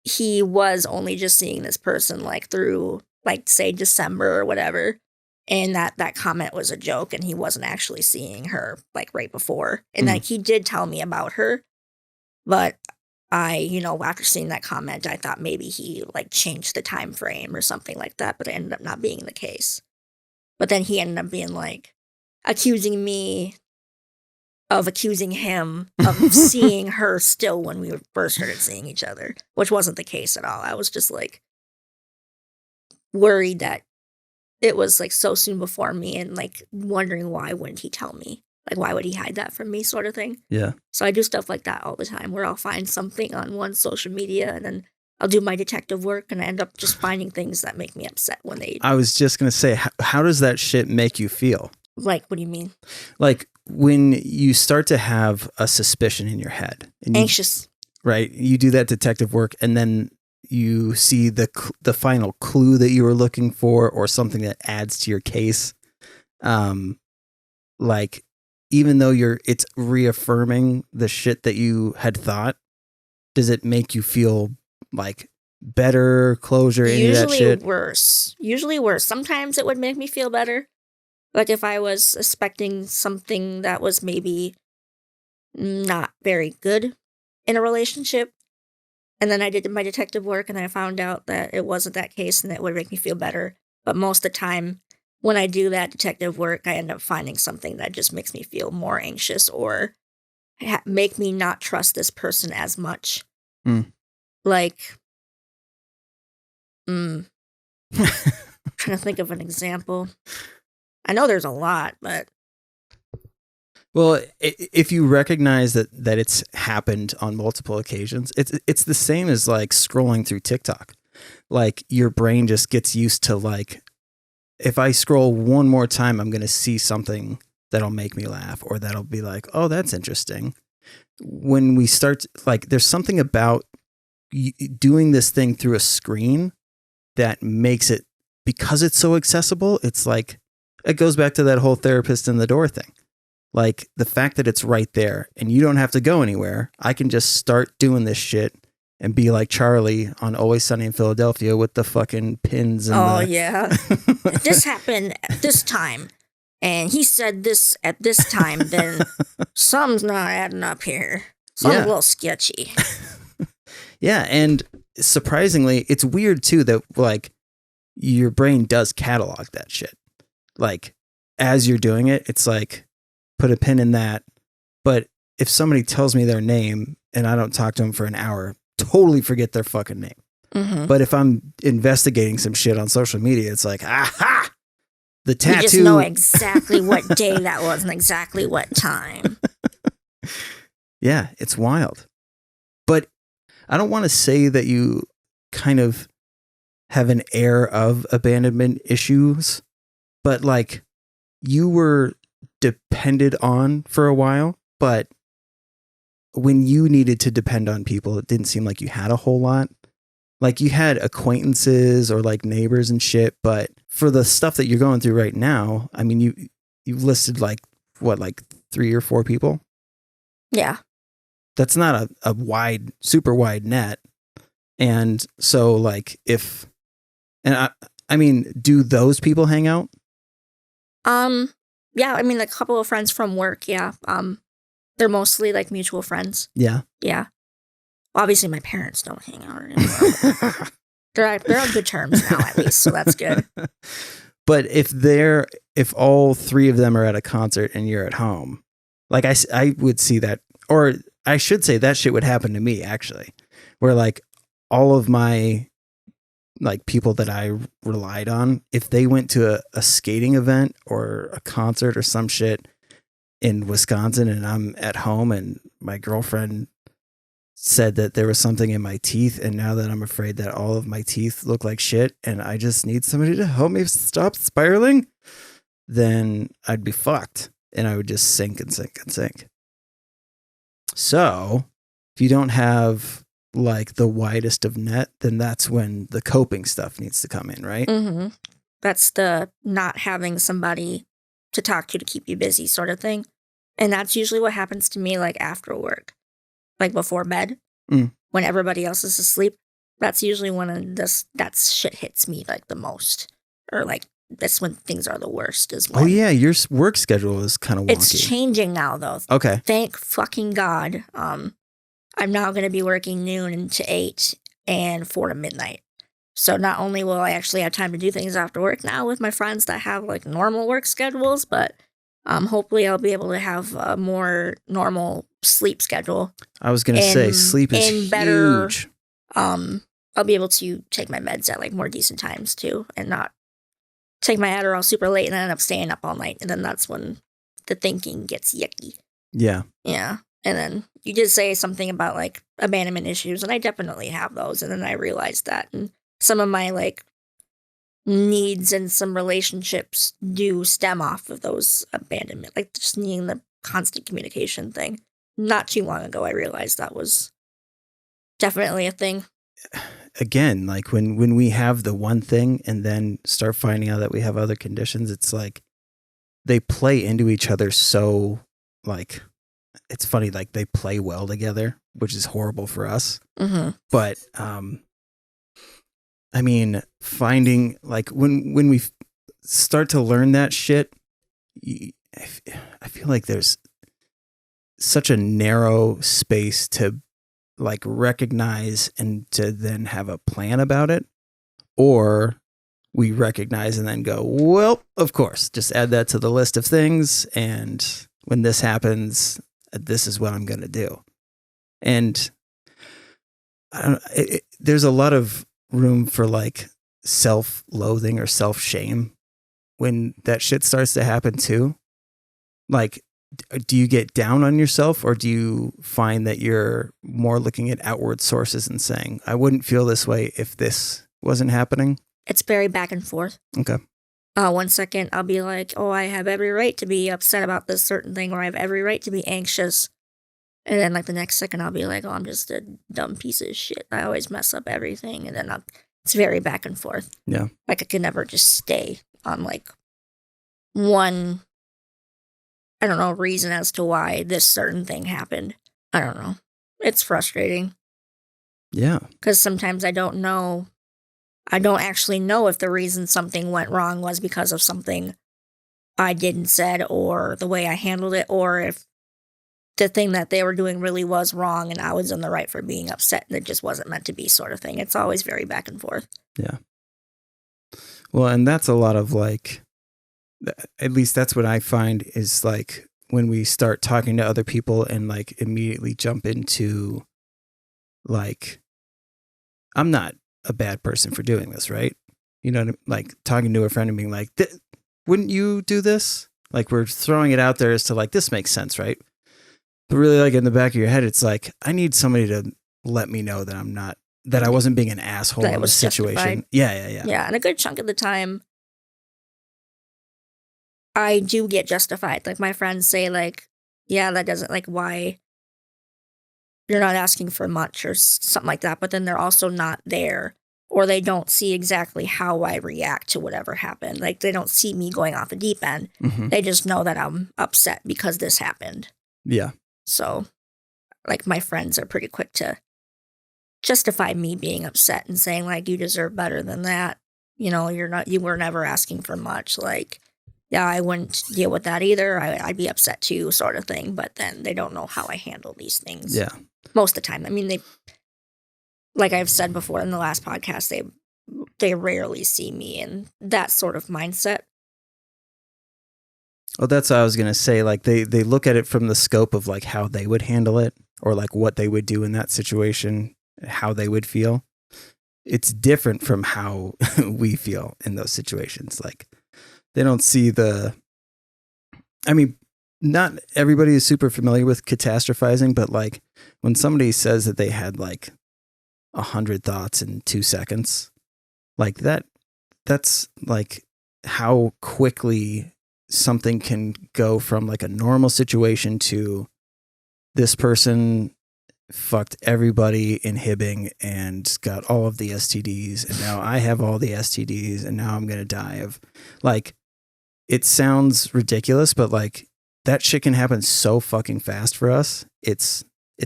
he was only just seeing this person, like, through, like, say, December or whatever. And that comment was a joke, and he wasn't actually seeing her, like, right before. And, like, he did tell me about her. But I, after seeing that comment, I thought maybe he, like, changed the time frame or something like that, but it ended up not being the case. But then he ended up being, like, accusing me of accusing him of seeing her still when we first started seeing each other, which wasn't the case at all. I was just, like, worried that it was, like, so soon before me and, like, wondering why wouldn't he tell me? Like, why would he hide that from me, sort of thing? Yeah. So I do stuff like that all the time, where I'll find something on one social media, and then I'll do my detective work, and I end up just finding things that make me upset when they... I was just going to say, how does that shit make you feel? Like, what do you mean? Like, when you start to have a suspicion in your head. And anxious. Right? You do that detective work, and then you see the final clue that you were looking for, or something that adds to your case. Like, even though it's reaffirming the shit that you had thought, does it make you feel like better, closure, any of that shit? Usually worse. Sometimes it would make me feel better. Like if I was suspecting something that was maybe not very good in a relationship, and then I did my detective work and I found out that it wasn't that case, and it would make me feel better. But most of the time, when I do that detective work, I end up finding something that just makes me feel more anxious, or make me not trust this person as much. Like, trying to think of an example. I know there's a lot, but... Well, if you recognize that it's happened on multiple occasions, it's the same as, like, scrolling through TikTok. Like, your brain just gets used to, like, if I scroll one more time, I'm going to see something that'll make me laugh, or that'll be like, oh, that's interesting. When we start, like, there's something about doing this thing through a screen that makes it, because it's so accessible, it's like, it goes back to that whole therapist in the door thing. Like, the fact that it's right there and you don't have to go anywhere. I can just start doing this shit and be like Charlie on Always Sunny in Philadelphia with the fucking pins. And yeah. This happened at this time, and he said this at this time, then something's not adding up here. Something's a little sketchy. Yeah, and surprisingly, it's weird too that, like, your brain does catalog that shit. Like, as you're doing it, it's like, put a pin in that. But if somebody tells me their name and I don't talk to them for an hour, totally forget their fucking name. Mm-hmm. But if I'm investigating some shit on social media, it's like, aha! The tattoo. You just know exactly what day that was and exactly what time. Yeah, it's wild. But I don't want to say that you kind of have an air of abandonment issues, but, like, you were depended on for a while, but when you needed to depend on people, it didn't seem like you had a whole lot. Like, you had acquaintances or, like, neighbors and shit, but for the stuff that you're going through right now, I mean, you've listed, like, what, like 3 or 4 people? Yeah. That's not a super wide net. And so, like, I mean, do those people hang out? Yeah, I mean, like, a couple of friends from work, yeah. They're mostly, like, mutual friends. Yeah. Yeah. Obviously, my parents don't hang out anymore. They're on good terms now, at least, so that's good. But if all 3 of them are at a concert and you're at home, like, I would see that, or I should say that shit would happen to me, actually, where, like, all of my, like, people that I relied on, if they went to a skating event or a concert or some shit in Wisconsin and I'm at home and my girlfriend said that there was something in my teeth, and now that I'm afraid that all of my teeth look like shit and I just need somebody to help me stop spiraling, then I'd be fucked and I would just sink and sink and sink. So if you don't have like the widest of net, then that's when the coping stuff needs to come in, right? Mm-hmm. That's the not having somebody to talk to keep you busy sort of thing. And that's usually what happens to me like after work, like before bed, when everybody else is asleep. That's usually when that shit hits me like the most, or like that's when things are the worst. Is when, oh yeah, your work schedule is kind of wonky. It's changing now though. Okay. Thank fucking God. I'm now going to be working noon to 8 and 4 to midnight. So not only will I actually have time to do things after work now with my friends that have like normal work schedules, but hopefully I'll be able to have a more normal sleep schedule. I was going to say sleep is better, huge. I'll be able to take my meds at like more decent times too, and not take my Adderall super late and then end up staying up all night. And then that's when the thinking gets yucky. Yeah. Yeah. And then you did say something about like abandonment issues, and I definitely have those. And then I realized that, and some of my like needs and some relationships do stem off of those abandonment, like just needing the constant communication thing. Not too long ago, I realized that was definitely a thing. Again, like when we have the one thing and then start finding out that we have other conditions, it's like they play into each other. So like, it's funny, like they play well together, which is horrible for us. Mm-hmm. But, I mean, finding like when we start to learn that shit, I feel like there's such a narrow space to like recognize and to then have a plan about it, or we recognize and then go, well, of course, just add that to the list of things. And when this happens, this is what I'm going to do. And I don't know, there's a lot of room for like self-loathing or self-shame when that shit starts to happen too. Like, do you get down on yourself, or do you find that you're more looking at outward sources and saying, I wouldn't feel this way if this wasn't happening? It's very back and forth. Okay. 1 second, I'll be like, oh, I have every right to be upset about this certain thing, or I have every right to be anxious. And then like the next second, I'll be like, oh, I'm just a dumb piece of shit. I always mess up everything. And then it's very back and forth. Yeah. Like I can never just stay on like one, I don't know, reason as to why this certain thing happened. I don't know. It's frustrating. Yeah. Because sometimes I don't actually know if the reason something went wrong was because of something I didn't said, or the way I handled it, or if the thing that they were doing really was wrong and I was in the right for being upset and it just wasn't meant to be, sort of thing. It's always very back and forth. Yeah. Well, and that's a lot of like, at least that's what I find is like when we start talking to other people and like immediately jump into like, I'm not a bad person for doing this, right? You know, like talking to a friend and being like, wouldn't you do this? Like we're throwing it out there as to like, this makes sense, right? But really like in the back of your head, it's like, I need somebody to let me know that that I wasn't being an asshole in a situation. Justified. Yeah. Yeah, and a good chunk of the time, I do get justified. Like my friends say like, yeah, that doesn't, like, why you're not asking for much or something like that. But then they're also not there, or they don't see exactly how I react to whatever happened. Like they don't see me going off the deep end. Mm-hmm. They just know that I'm upset because this happened. Yeah. So like my friends are pretty quick to justify me being upset and saying like, you deserve better than that. You know, you were never asking for much. Like, yeah, I wouldn't deal with that either. I'd be upset too, sort of thing. But then they don't know how I handle these things. Yeah. Most of the time. I mean, like I've said before in the last podcast, they rarely see me in that sort of mindset. Well, that's what I was going to say. Like they look at it from the scope of like how they would handle it, or like what they would do in that situation, how they would feel. It's different from how we feel in those situations. Like they don't see not everybody is super familiar with catastrophizing, but like when somebody says that they had like 100 thoughts in 2 seconds, like that's like how quickly something can go from like a normal situation to this person fucked everybody in Hibbing and got all of the STDs, and now I have all the STDs, and now I'm gonna die of, like, it sounds ridiculous, but like that shit can happen so fucking fast for us. It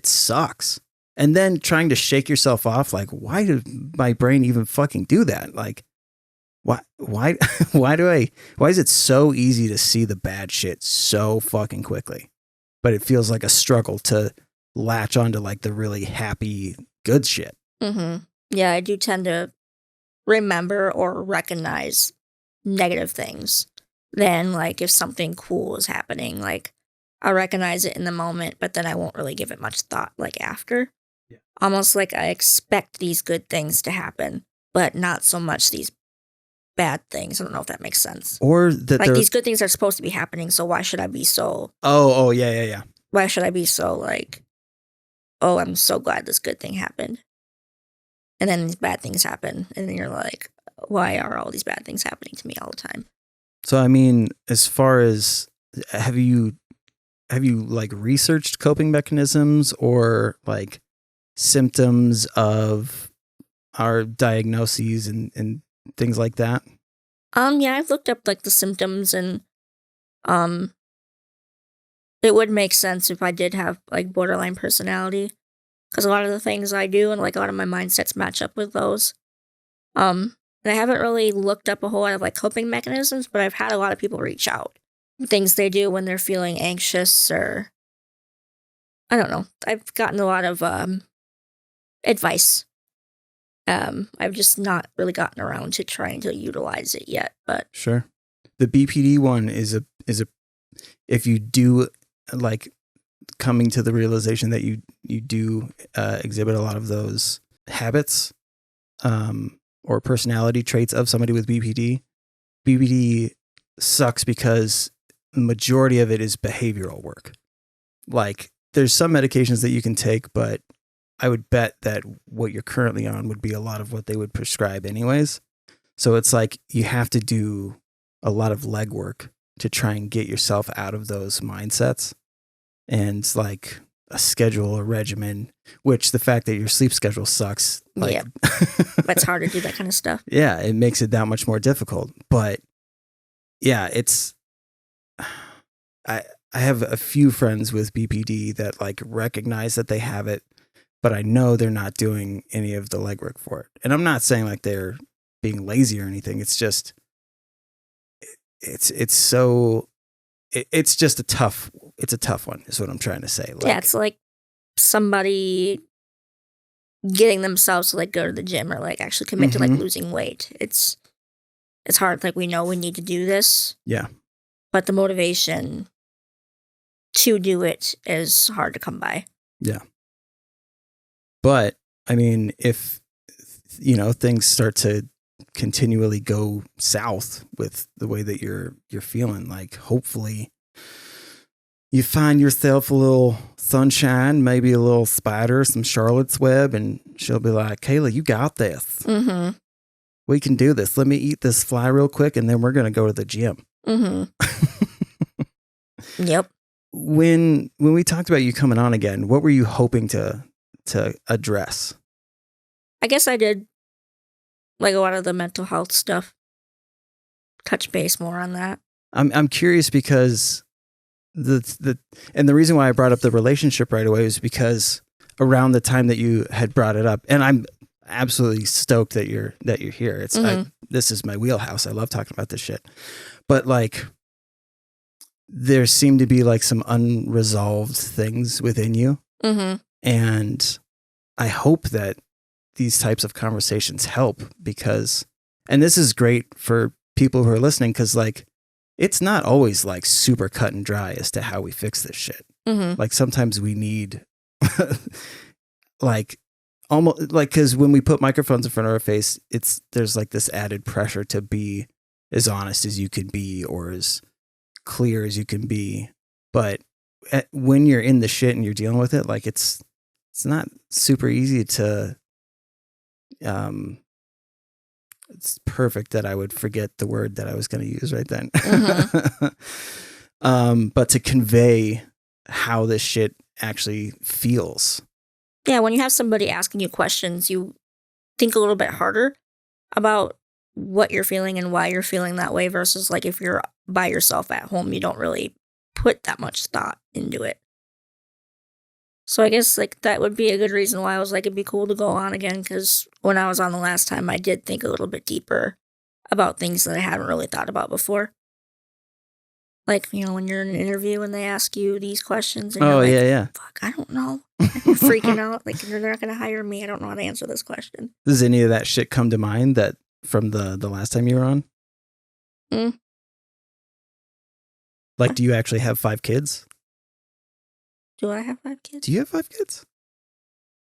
sucks. And then trying to shake yourself off, like, why did my brain even fucking do that? Like, why is it so easy to see the bad shit so fucking quickly? But it feels like a struggle to latch onto like the really happy, good shit. Mm-hmm. Yeah, I do tend to remember or recognize negative things. Then, like, if something cool is happening, like, I'll recognize it in the moment, but then I won't really give it much thought, like, after. Yeah. Almost like I expect these good things to happen, but not so much these bad things. I don't know if that makes sense. Or that like, these good things are supposed to be happening, so why should I be so... Oh, yeah. Why should I be so, like, oh, I'm so glad this good thing happened. And then these bad things happen, and then you're like, why are all these bad things happening to me all the time? So, I mean, as far as, have you like researched coping mechanisms or like symptoms of our diagnoses and things like that? Yeah, I've looked up like the symptoms, and it would make sense if I did have like borderline personality, because a lot of the things I do and like a lot of my mindsets match up with those. And I haven't really looked up a whole lot of like coping mechanisms, but I've had a lot of people reach out. Things they do when they're feeling anxious, or I don't know. I've gotten a lot of advice. I've just not really gotten around to trying to utilize it yet, but sure. The BPD one is a if you do like coming to the realization that you do exhibit a lot of those habits or personality traits of somebody with BPD. BPD sucks because the majority of it is behavioral work. Like, there's some medications that you can take, but I would bet that what you're currently on would be a lot of what they would prescribe anyways. So it's like you have to do a lot of legwork to try and get yourself out of those mindsets, and like a schedule, a regimen, which the fact that your sleep schedule sucks. Like, yeah, it's hard to do that kind of stuff. Yeah, it makes it that much more difficult. But yeah, it's, I have a few friends with BPD that like recognize that they have it, but I know they're not doing any of the legwork for it. And I'm not saying like they're being lazy or anything. It's just, it's just a tough one is what I'm trying to say. Like, yeah, it's like somebody getting themselves to like go to the gym or like actually commit to like losing weight. It's hard. Like, we know we need to do this. Yeah. But the motivation to do it is hard to come by. Yeah. But I mean, if things start to continually go south with the way that you're feeling, like, hopefully you find yourself a little sunshine, maybe a little spider, some Charlotte's Web, and she'll be like, Kayla, you got this. Mm-hmm. We can do this. Let me eat this fly real quick, and then we're going to go to the gym. Mm-hmm. Yep. When we talked about you coming on again, what were you hoping to address? I guess I did like a lot of the mental health stuff. Touch base more on that. I'm curious because the reason why I brought up the relationship right away was because around the time that you had brought it up, and I'm absolutely stoked that you're here. It's this is my wheelhouse. I love talking about this shit. But like, there seem to be like some unresolved things within you. Mm-hmm. And I hope that these types of conversations help, because, and this is great for people who are listening, because like, it's not always like super cut and dry as to how we fix this shit. Mm-hmm. Like, sometimes we need like almost like, because when we put microphones in front of our face, there's like this added pressure to be as honest as you can be or as clear as you can be. But when you're in the shit and you're dealing with it, like it's not super easy to. It's perfect that I would forget the word that I was going to use right then. But to convey how this shit actually feels. Yeah, when you have somebody asking you questions, you think a little bit harder about what you're feeling and why you're feeling that way versus like if you're by yourself at home, you don't really put that much thought into it. So I guess like that would be a good reason why I was like, it'd be cool to go on again, because when I was on the last time, I did think a little bit deeper about things that I hadn't really thought about before. Like, you know, when you're in an interview and they ask you these questions and you're like, yeah. fuck, I don't know. And you're freaking out. Like, they're not going to hire me. I don't know how to answer this question. Does any of that shit come to mind that from the last time you were on? Like, do you actually have 5 kids? Do I have 5 kids? Do you have 5 kids?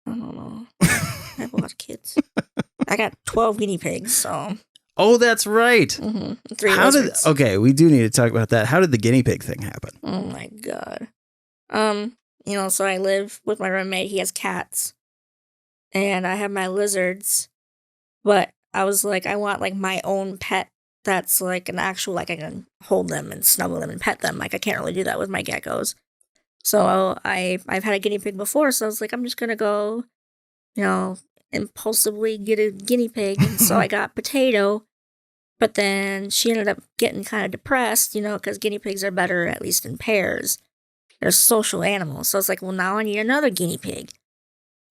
I don't know. I have a lot of kids. I got 12 guinea pigs, so. Oh, that's right. 3 lizards. Okay, we do need to talk about that. How did the guinea pig thing happen? Oh my god. You know, so I live with my roommate. He has cats, and I have my lizards. But I was like, I want like my own pet. That's like an actual, like I can hold them and snuggle them and pet them. Like I can't really do that with my geckos. So I've had a guinea pig before, so I was like, I'm just gonna go, you know, impulsively get a guinea pig. And so I got Potato, but then she ended up getting kind of depressed, you know, because guinea pigs are better, at least in pairs. They're social animals. So I was like, well, now I need another guinea pig.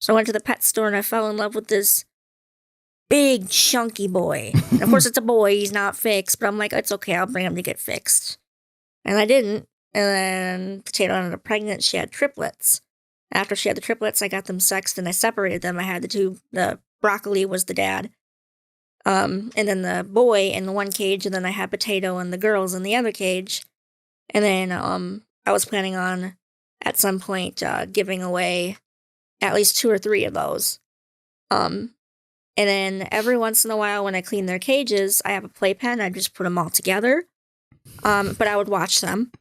So I went to the pet store and I fell in love with this big, chunky boy. And of course, it's a boy. He's not fixed, but I'm like, it's okay. I'll bring him to get fixed. And I didn't. And then Potato ended up pregnant. She had triplets. After she had the triplets, I got them sexed and I separated them. I had the Broccoli was the dad. And then the boy in the one cage, and then I had Potato and the girls in the other cage. And then I was planning on, at some point, giving away at least 2 or 3 of those. And then every once in a while when I clean their cages, I have a playpen. I just put them all together. But I would watch them.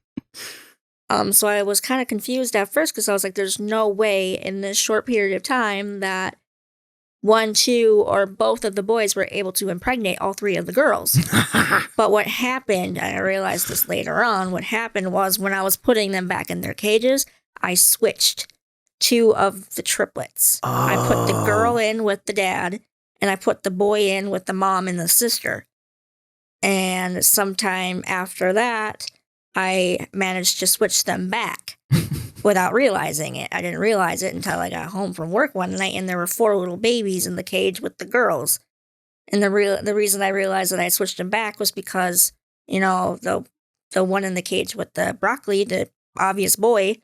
So I was kind of confused at first because I was like, there's no way in this short period of time that 1, 2, or both of the boys were able to impregnate all 3 of the girls. But what happened, and I realized this later on, what happened was when I was putting them back in their cages, I switched 2 of the triplets. Oh. I put the girl in with the dad, and I put the boy in with the mom and the sister. And sometime after that, I managed to switch them back without realizing it. I didn't realize it until I got home from work one night, and there were 4 little babies in the cage with the girls. And the reason I realized that I switched them back was because, you know, the one in the cage with the Broccoli, the obvious boy,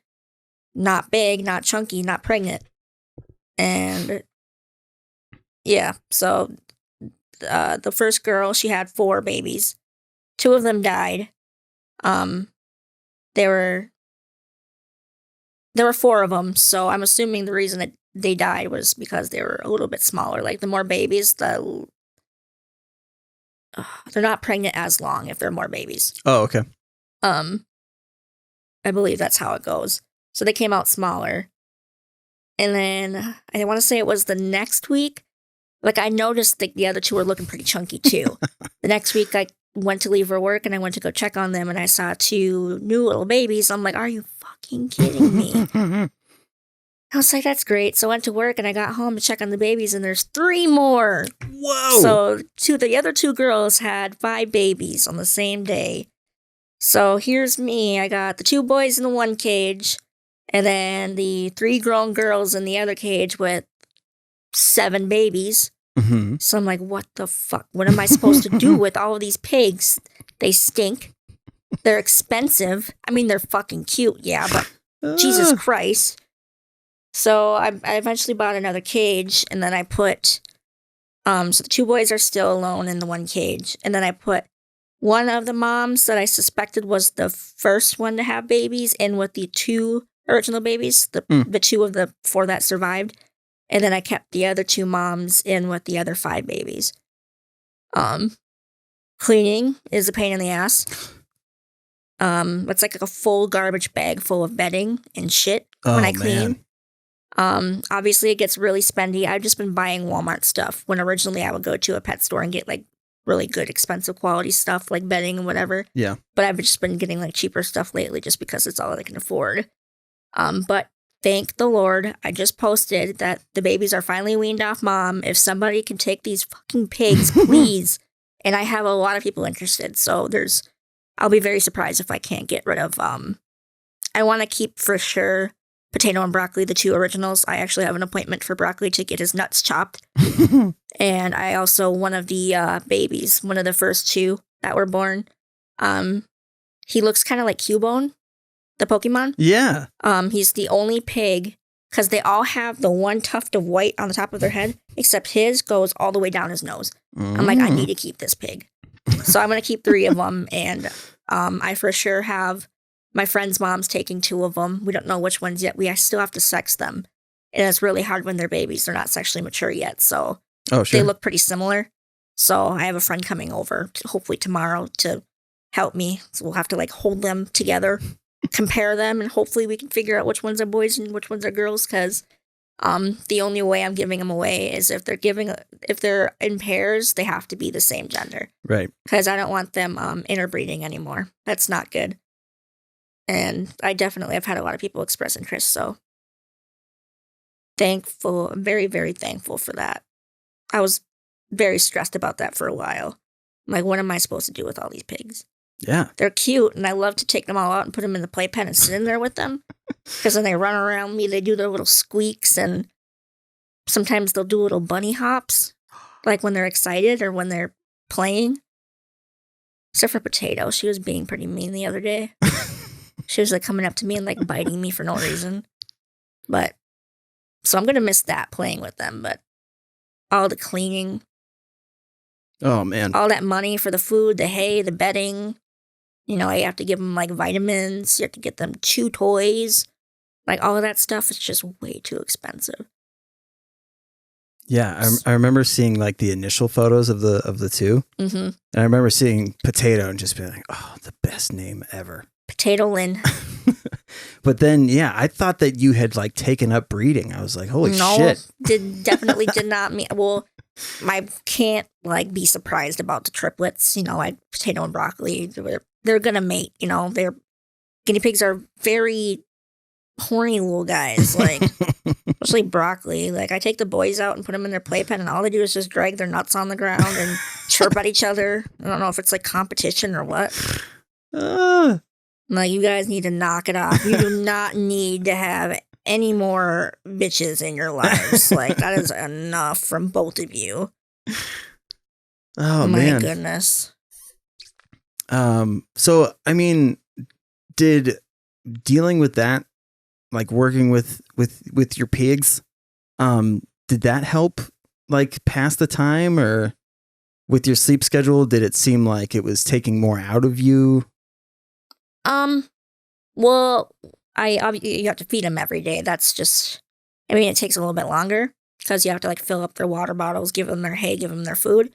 not big, not chunky, not pregnant. And yeah, so the first girl, she had 4 babies. 2 of them died. There were 4 of them, so I'm assuming the reason that they died was because they were a little bit smaller. Like the more babies, they're not pregnant as long if they're more babies. Oh, okay. I believe that's how it goes. So they came out smaller. And then I want to say it was the next week. Like I noticed that the other 2 were looking pretty chunky too. The next week I went to leave for work and I went to go check on them and I saw 2 new little babies. I'm like, are you fucking kidding me? I was like, that's great. So I went to work and I got home to check on the babies and there's 3 more. Whoa. So the other 2 girls had 5 babies on the same day. So here's me. I got the 2 boys in the one cage and then the 3 grown girls in the other cage with 7 babies. Mm-hmm. So I'm like, what the fuck? What am I supposed to do with all of these pigs? They stink. They're expensive. I mean, they're fucking cute, yeah, but Jesus Christ. So I eventually bought another cage, and then I put, so the 2 boys are still alone in the one cage, and then I put one of the moms that I suspected was the first one to have babies in with the 2 original babies, the 2 of the 4 that survived. And then I kept the other 2 moms in with the other 5 babies. Cleaning is a pain in the ass. It's like a full garbage bag full of bedding and shit when I clean. Obviously it gets really spendy. I've just been buying Walmart stuff when originally I would go to a pet store and get like really good expensive quality stuff like bedding and whatever. Yeah. But I've just been getting like cheaper stuff lately just because it's all I can afford. But thank the Lord, I just posted that the babies are finally weaned off mom. If somebody can take these fucking pigs, please. And I have a lot of people interested. So I'll be very surprised if I can't get rid of, I want to keep for sure Potato and Broccoli, the 2 originals. I actually have an appointment for Broccoli to get his nuts chopped. And I also, one of the babies, one of the first 2 that were born, he looks kind of like Cubone, the Pokemon. Yeah. He's the only pig, because they all have the one tuft of white on the top of their head, except his goes all the way down his nose. I'm like, I need to keep this pig. So I'm going to keep 3 of them, and I for sure have my friend's mom's taking 2 of them. We don't know which ones yet. I still have to sex them. And it's really hard when they're babies. They're not sexually mature yet, so they look pretty similar. So I have a friend coming over, hopefully tomorrow, to help me. So we'll have to like hold them together, compare them, and hopefully we can figure out which ones are boys and which ones are girls, because the only way I'm giving them away is if they're in pairs, they have to be the same gender. Right. Because I don't want them interbreeding anymore. That's not good. And I definitely have had a lot of people express interest, so thankful, very, very thankful for that. I was very stressed about that for a while. Like, what am I supposed to do with all these pigs? Yeah. They're cute, and I love to take them all out and put them in the playpen and sit in there with them. Because then they run around me, they do their little squeaks, and sometimes they'll do little bunny hops, like when they're excited or when they're playing. Except for Potato, she was being pretty mean the other day. She was like coming up to me and like biting me for no reason. But, so I'm going to miss that, playing with them, but all the cleaning. Oh, man. All that money for the food, the hay, the bedding. You know, you have to give them like vitamins. You have to get them chew toys. Like all of that stuff is just way too expensive. Yeah, I remember seeing like the initial photos of the 2. Mm-hmm. And I remember seeing Potato and just being like, oh, the best name ever. Potato Lynn. But then, yeah, I thought that you had like taken up breeding. I was like, holy shit. Definitely did not mean. Well, I can't like be surprised about the triplets. You know, like Potato and Broccoli. They're gonna mate. You know, guinea pigs are very horny little guys. Like, especially Broccoli. Like, I take the boys out and put them in their playpen, and all they do is just drag their nuts on the ground and chirp at each other. I don't know if it's like competition or what. Like, you guys need to knock it off. You do not need to have any more bitches in your lives. Like, that is enough from both of you. Oh, my man. Goodness. So, I mean, did dealing with that, like working with your pigs, did that help like pass the time, or with your sleep schedule, did it seem like it was taking more out of you? Well, you have to feed them every day. That's just, I mean, it takes a little bit longer because you have to like fill up their water bottles, give them their hay, give them their food.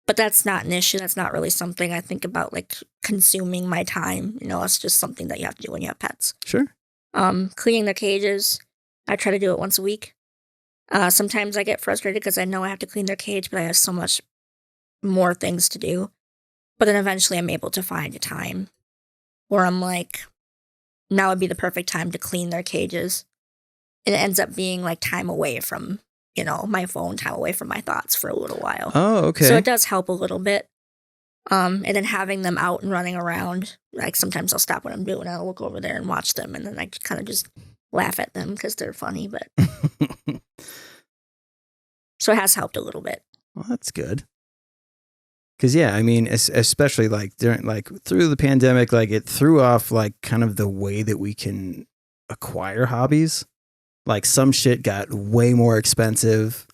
But that's not an issue. That's not really something I think about like consuming my time. You know, it's just something that you have to do when you have pets. Sure. Cleaning their cages, I try to do it once a week. Sometimes I get frustrated because I know I have to clean their cage, but I have so much more things to do. But then eventually I'm able to find a time where I'm like, now would be the perfect time to clean their cages. And it ends up being like time away from, you know, my phone, time away from my thoughts for a little while. Oh, okay. So it does help a little bit. And then having them out and running around, like sometimes I'll stop what I'm doing and I'll look over there and watch them, and then I kind of just laugh at them because they're funny, but so it has helped a little bit. Well, that's good. Because, yeah, I mean, especially like during, like through the pandemic, like it threw off like kind of the way that we can acquire hobbies. Like some shit got way more expensive,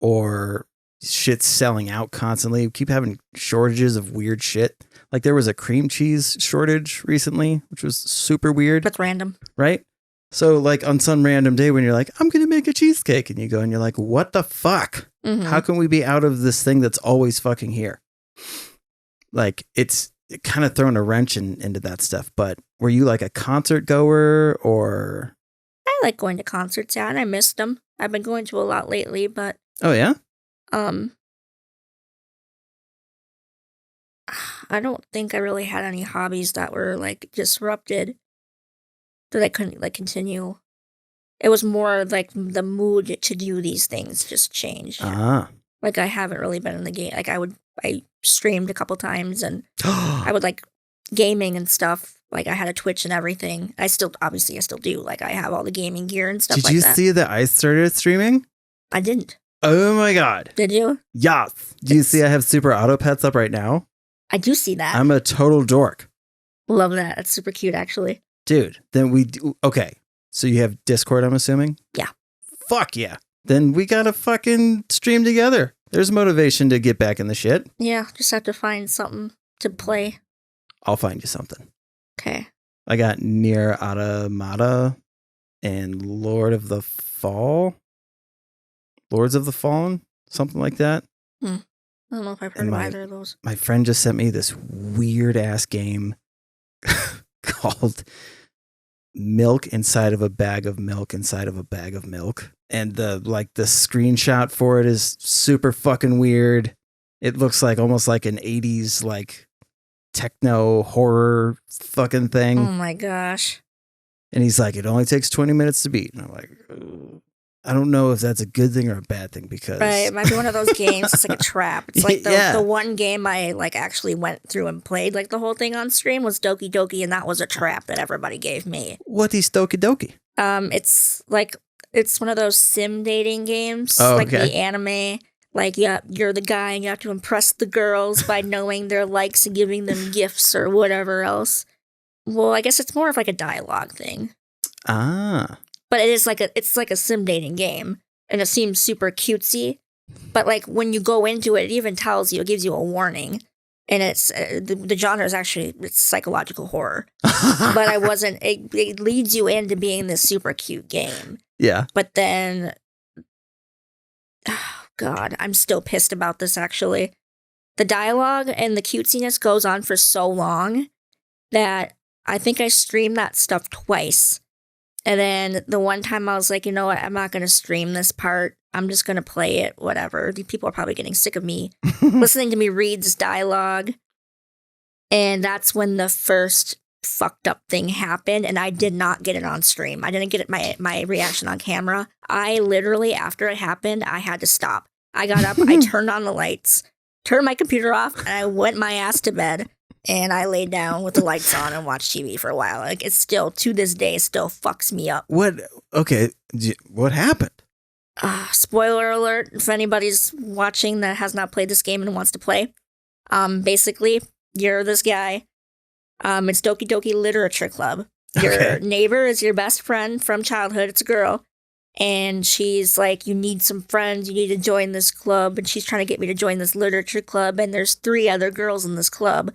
or shit's selling out constantly. We keep having shortages of weird shit. Like there was a cream cheese shortage recently, which was super weird. That's random. Right? So like on some random day when you're like, I'm going to make a cheesecake, and you go and you're like, what the fuck? Mm-hmm. How can we be out of this thing that's always fucking here? Like it's kind of throwing a wrench into that stuff. But were you like a concert goer or? I like going to concerts, yeah, and I missed them. I've been going to a lot lately, but Oh yeah. I don't think I really had any hobbies that were like disrupted that I couldn't like continue. It was more like the mood to do these things just changed. Ah. Like I haven't really been in the game. Like I streamed a couple times and I would like gaming and stuff. Like I had a Twitch and everything. I still do. Like I have all the gaming gear and stuff Did like you that. see that I started streaming? I didn't. Oh my God. Did you? Yes. Do you see I have Super Auto Pets up right now? I do see that. I'm a total dork. Love that. That's super cute, actually. Dude, then okay. So you have Discord, I'm assuming? Yeah. Fuck yeah. Then we gotta fucking stream together. There's motivation to get back in the shit. Yeah, just have to find something to play. I'll find you something. Okay. I got Nier Automata and Lords of the Fallen, something like that. I don't know if I've heard of either of those. My friend just sent me this weird ass game called Milk Inside of a Bag of Milk Inside of a Bag of Milk. And the screenshot for it is super fucking weird. It looks like almost like an 80s like techno horror fucking thing. Oh my gosh. And he's like, it only takes 20 minutes to beat. And I'm like, I don't know if that's a good thing or a bad thing because Right, it might be one of those games. It's like a trap. It's like the one game I like actually went through and played like the whole thing on stream was Doki Doki, and that was a trap that everybody gave me. What is Doki Doki? It's one of those sim dating games, like the anime. Like, yeah, you're the guy and you have to impress the girls by knowing their likes and giving them gifts or whatever else. Well, I guess it's more of like a dialogue thing. Ah. But it's like a sim dating game, and it seems super cutesy. But like when you go into it, it even tells you, it gives you a warning, and it's the genre is actually it's psychological horror. But it leads you into being this super cute game. Yeah. But then, oh God, I'm still pissed about this. Actually, the dialogue and the cutesiness goes on for so long that I think I streamed that stuff twice. And then the one time I was like, you know what? I'm not going to stream this part. I'm just going to play it, whatever. The people are probably getting sick of me listening to me read this dialogue. And that's when the first fucked up thing happened. And I did not get it on stream. I didn't get it, my reaction on camera. I literally, after it happened, I had to stop. I got up, I turned on the lights, turned my computer off, and I went my ass to bed. And I laid down with the lights on and watched TV for a while. Like it's still, to this day, still fucks me up. What? Okay. What happened? Spoiler alert, if anybody's watching that has not played this game and wants to play. Basically, you're this guy. It's Doki Doki Literature Club. Your neighbor is your best friend from childhood. It's a girl. And she's like, you need some friends. You need to join this club. And she's trying to get me to join this literature club. And there's 3 other girls in this club.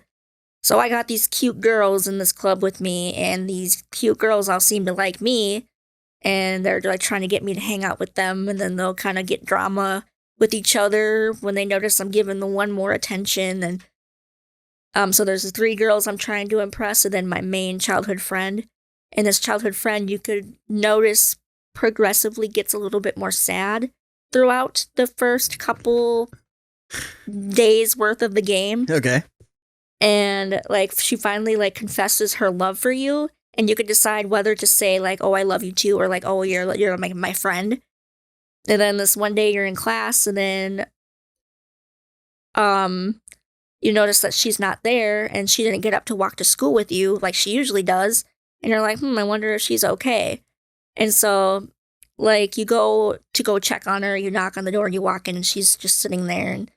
So I got these cute girls in this club with me, and these cute girls all seem to like me, and they're like trying to get me to hang out with them, and then they'll kind of get drama with each other when they notice I'm giving the one more attention. And so there's the 3 girls I'm trying to impress, and then my main childhood friend. And this childhood friend, you could notice progressively gets a little bit more sad throughout the first couple days worth of the game. Okay. And like she finally like confesses her love for you, and you could decide whether to say like, "Oh, I love you too," or like, "Oh, you're my friend." And then this one day you're in class, and then you notice that she's not there, and she didn't get up to walk to school with you like she usually does, and you're like, I wonder if she's okay. And so like you go check on her, you knock on the door, you walk in, and she's just sitting there, and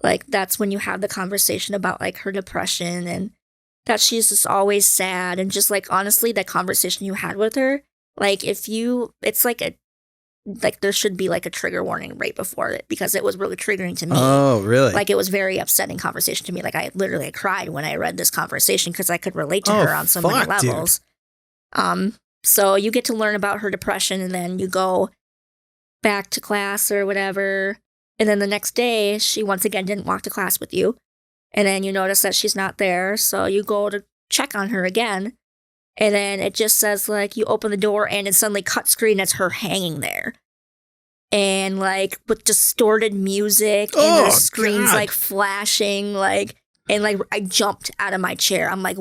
like, that's when you have the conversation about, like, her depression and that she's just always sad. And just, like, honestly, that conversation you had with her, like, it's like there should be, like, a trigger warning right before it because it was really triggering to me. Oh, really? Like, it was very upsetting conversation to me. Like, I literally cried when I read this conversation because I could relate to her on so many levels. Dude. So you get to learn about her depression, and then you go back to class or whatever. And then the next day, she once again didn't walk to class with you. And then you notice that she's not there, so you go to check on her again. And then it just says, like, you open the door and it suddenly cut screen, it's her hanging there. And, like, with distorted music and the screen's, God. like, flashing, like, and, like, I jumped out of my chair. I'm like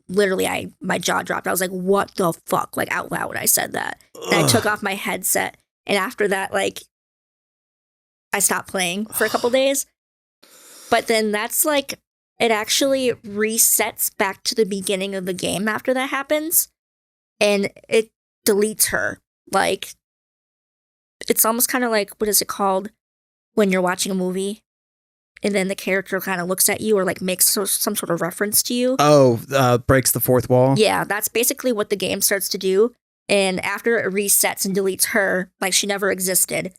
literally, my jaw dropped. I was like, what the fuck? Like, out loud, I said that. And I took off my headset. And after that, like, I stopped playing for a couple days. But then that's, like, it actually resets back to the beginning of the game after that happens. And it deletes her. Like, it's almost kind of like, what is it called? When you're watching a movie and then the character kind of looks at you or like makes some sort of reference to you. Oh, breaks the fourth wall? Yeah, that's basically what the game starts to do. And after it resets and deletes her, like she never existed.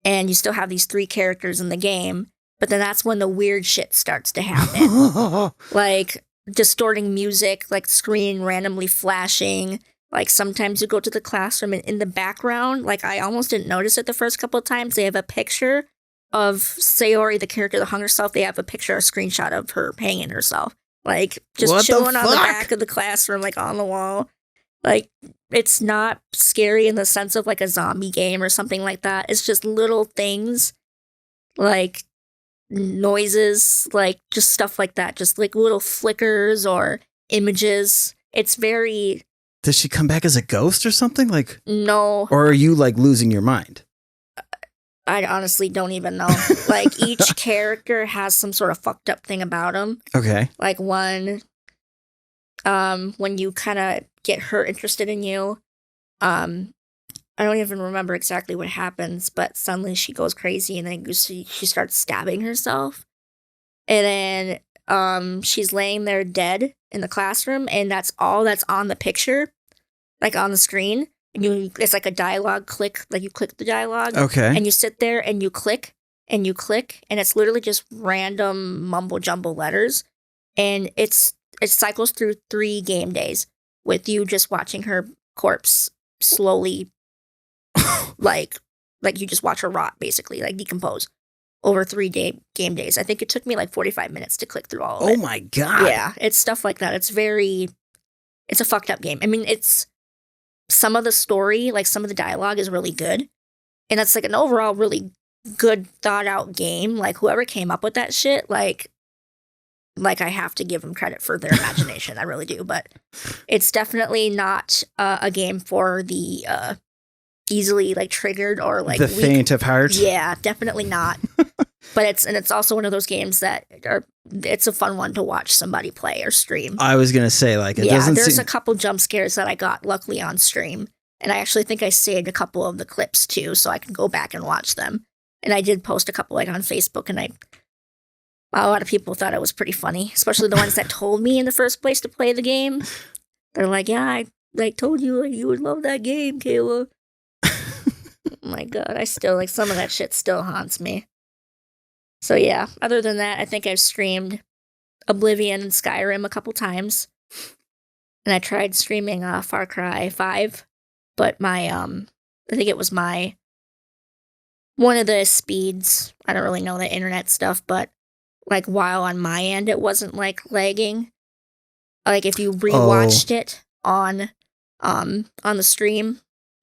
And you still have these 3 characters in the game. But then that's when the weird shit starts to happen. Like distorting music, like screen randomly flashing. Like sometimes you go to the classroom and in the background, like I almost didn't notice it the first couple of times. They have a picture of Sayori, the character that hung herself. They have a picture, a screenshot of her hanging herself. Like just What the chilling on the fuck? back of the classroom, like on the wall. Like it's not scary in the sense of like a zombie game or something like that. It's just little things like noises, like just stuff like that. Just like little flickers or images. It's very... Does she come back as a ghost or something? Like, No. or are you like losing your mind? I honestly don't even know. Like each character has some sort of fucked up thing about them. Okay. Like one, when you kind of get her interested in you, I don't even remember exactly what happens, but suddenly she goes crazy and then she starts stabbing herself. And then she's laying there dead in the classroom, and that's all that's on the picture, like on the screen. And it's like a dialogue click, like you click the dialogue. Okay. And you sit there and you click, and it's literally just random mumble jumble letters. And it cycles through 3 game days with you just watching her corpse slowly, like you just watch her rot, basically, like decompose over 3 game days. I think it took me like 45 minutes to click through all of it. Oh my God. Yeah, it's stuff like that. It's a fucked up game. I mean, it's some of the story, like some of the dialogue is really good. And it's like an overall really good thought out game. Like whoever came up with that shit, like I have to give them credit for their imagination. I really do. But it's definitely not a game for the easily like triggered or like the faint of heart. Yeah, definitely not. But it's also one of those games that it's a fun one to watch somebody play or stream. I was gonna say, like, it doesn't there's seem... a couple jump scares that I got luckily on stream, and I actually think I saved a couple of the clips too, so I can go back and watch them. And I did post a couple like on Facebook, and a lot of people thought it was pretty funny, especially the ones that told me in the first place to play the game. They're like, "Yeah, I like told you like, you would love that game, Kayla." Oh my God, I still like some of that shit still haunts me. So yeah, other than that, I think I've streamed Oblivion and Skyrim a couple times. And I tried streaming Far Cry 5, but my I think it was one of the speeds. I don't really know the internet stuff, but like while on my end it wasn't like lagging. Like if you rewatched it on the stream,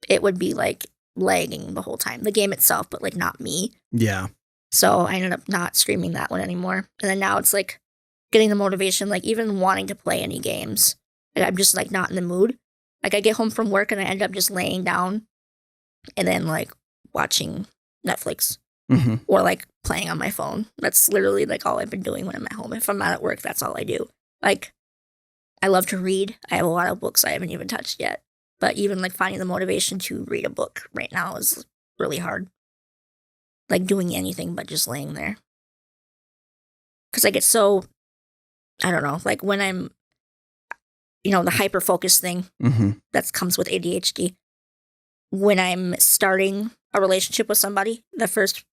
it would be like lagging the whole time. The game itself, but like not me. Yeah. So I ended up not streaming that one anymore. And then now it's like getting the motivation, like even wanting to play any games. Like I'm just like not in the mood. Like I get home from work and I end up just laying down and then like watching Netflix or like playing on my phone. That's literally like all I've been doing when I'm at home. If I'm not at work, that's all I do. Like I love to read. I have a lot of books I haven't even touched yet. But even like finding the motivation to read a book right now is really hard. Like doing anything but just laying there. Because I get so, I don't know, like when I'm, the hyper focus thing that comes with ADHD. When I'm starting a relationship with somebody, the first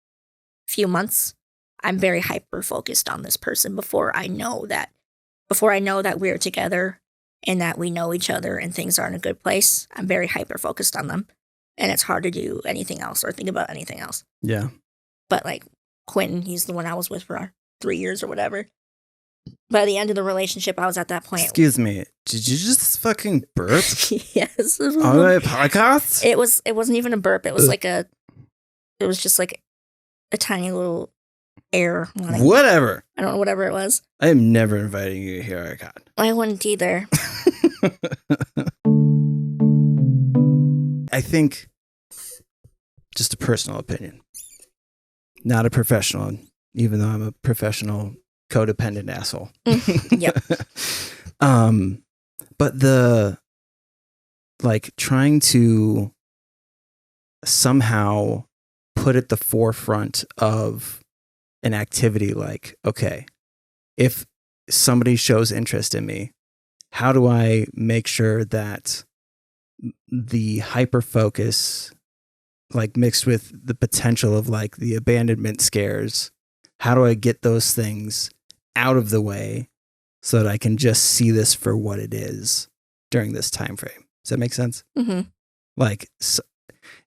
few months, I'm very hyper focused on this person before I know that we're together and that we know each other and things are in a good place. I'm very hyper focused on them. And it's hard to do anything else or think about anything else. Yeah. But like Quentin, he's the one I was with for 3 years or whatever. By the end of the relationship, I was at that point. Excuse me. Did you just fucking burp Yes. on my podcast? It wasn't even a burp. It was it was just like a tiny little air. Whatever. I don't know, whatever it was. I am never inviting you here, God. I wouldn't either. I think, just a personal opinion, not a professional, even though I'm a professional codependent asshole. Yep. But trying to somehow put at the forefront of an activity like, okay, if somebody shows interest in me, how do I make sure that the hyper focus, like mixed with the potential of like the abandonment scares, how do I get those things out of the way so that I can just see this for what it is during this time frame? Does that make sense? Mm-hmm.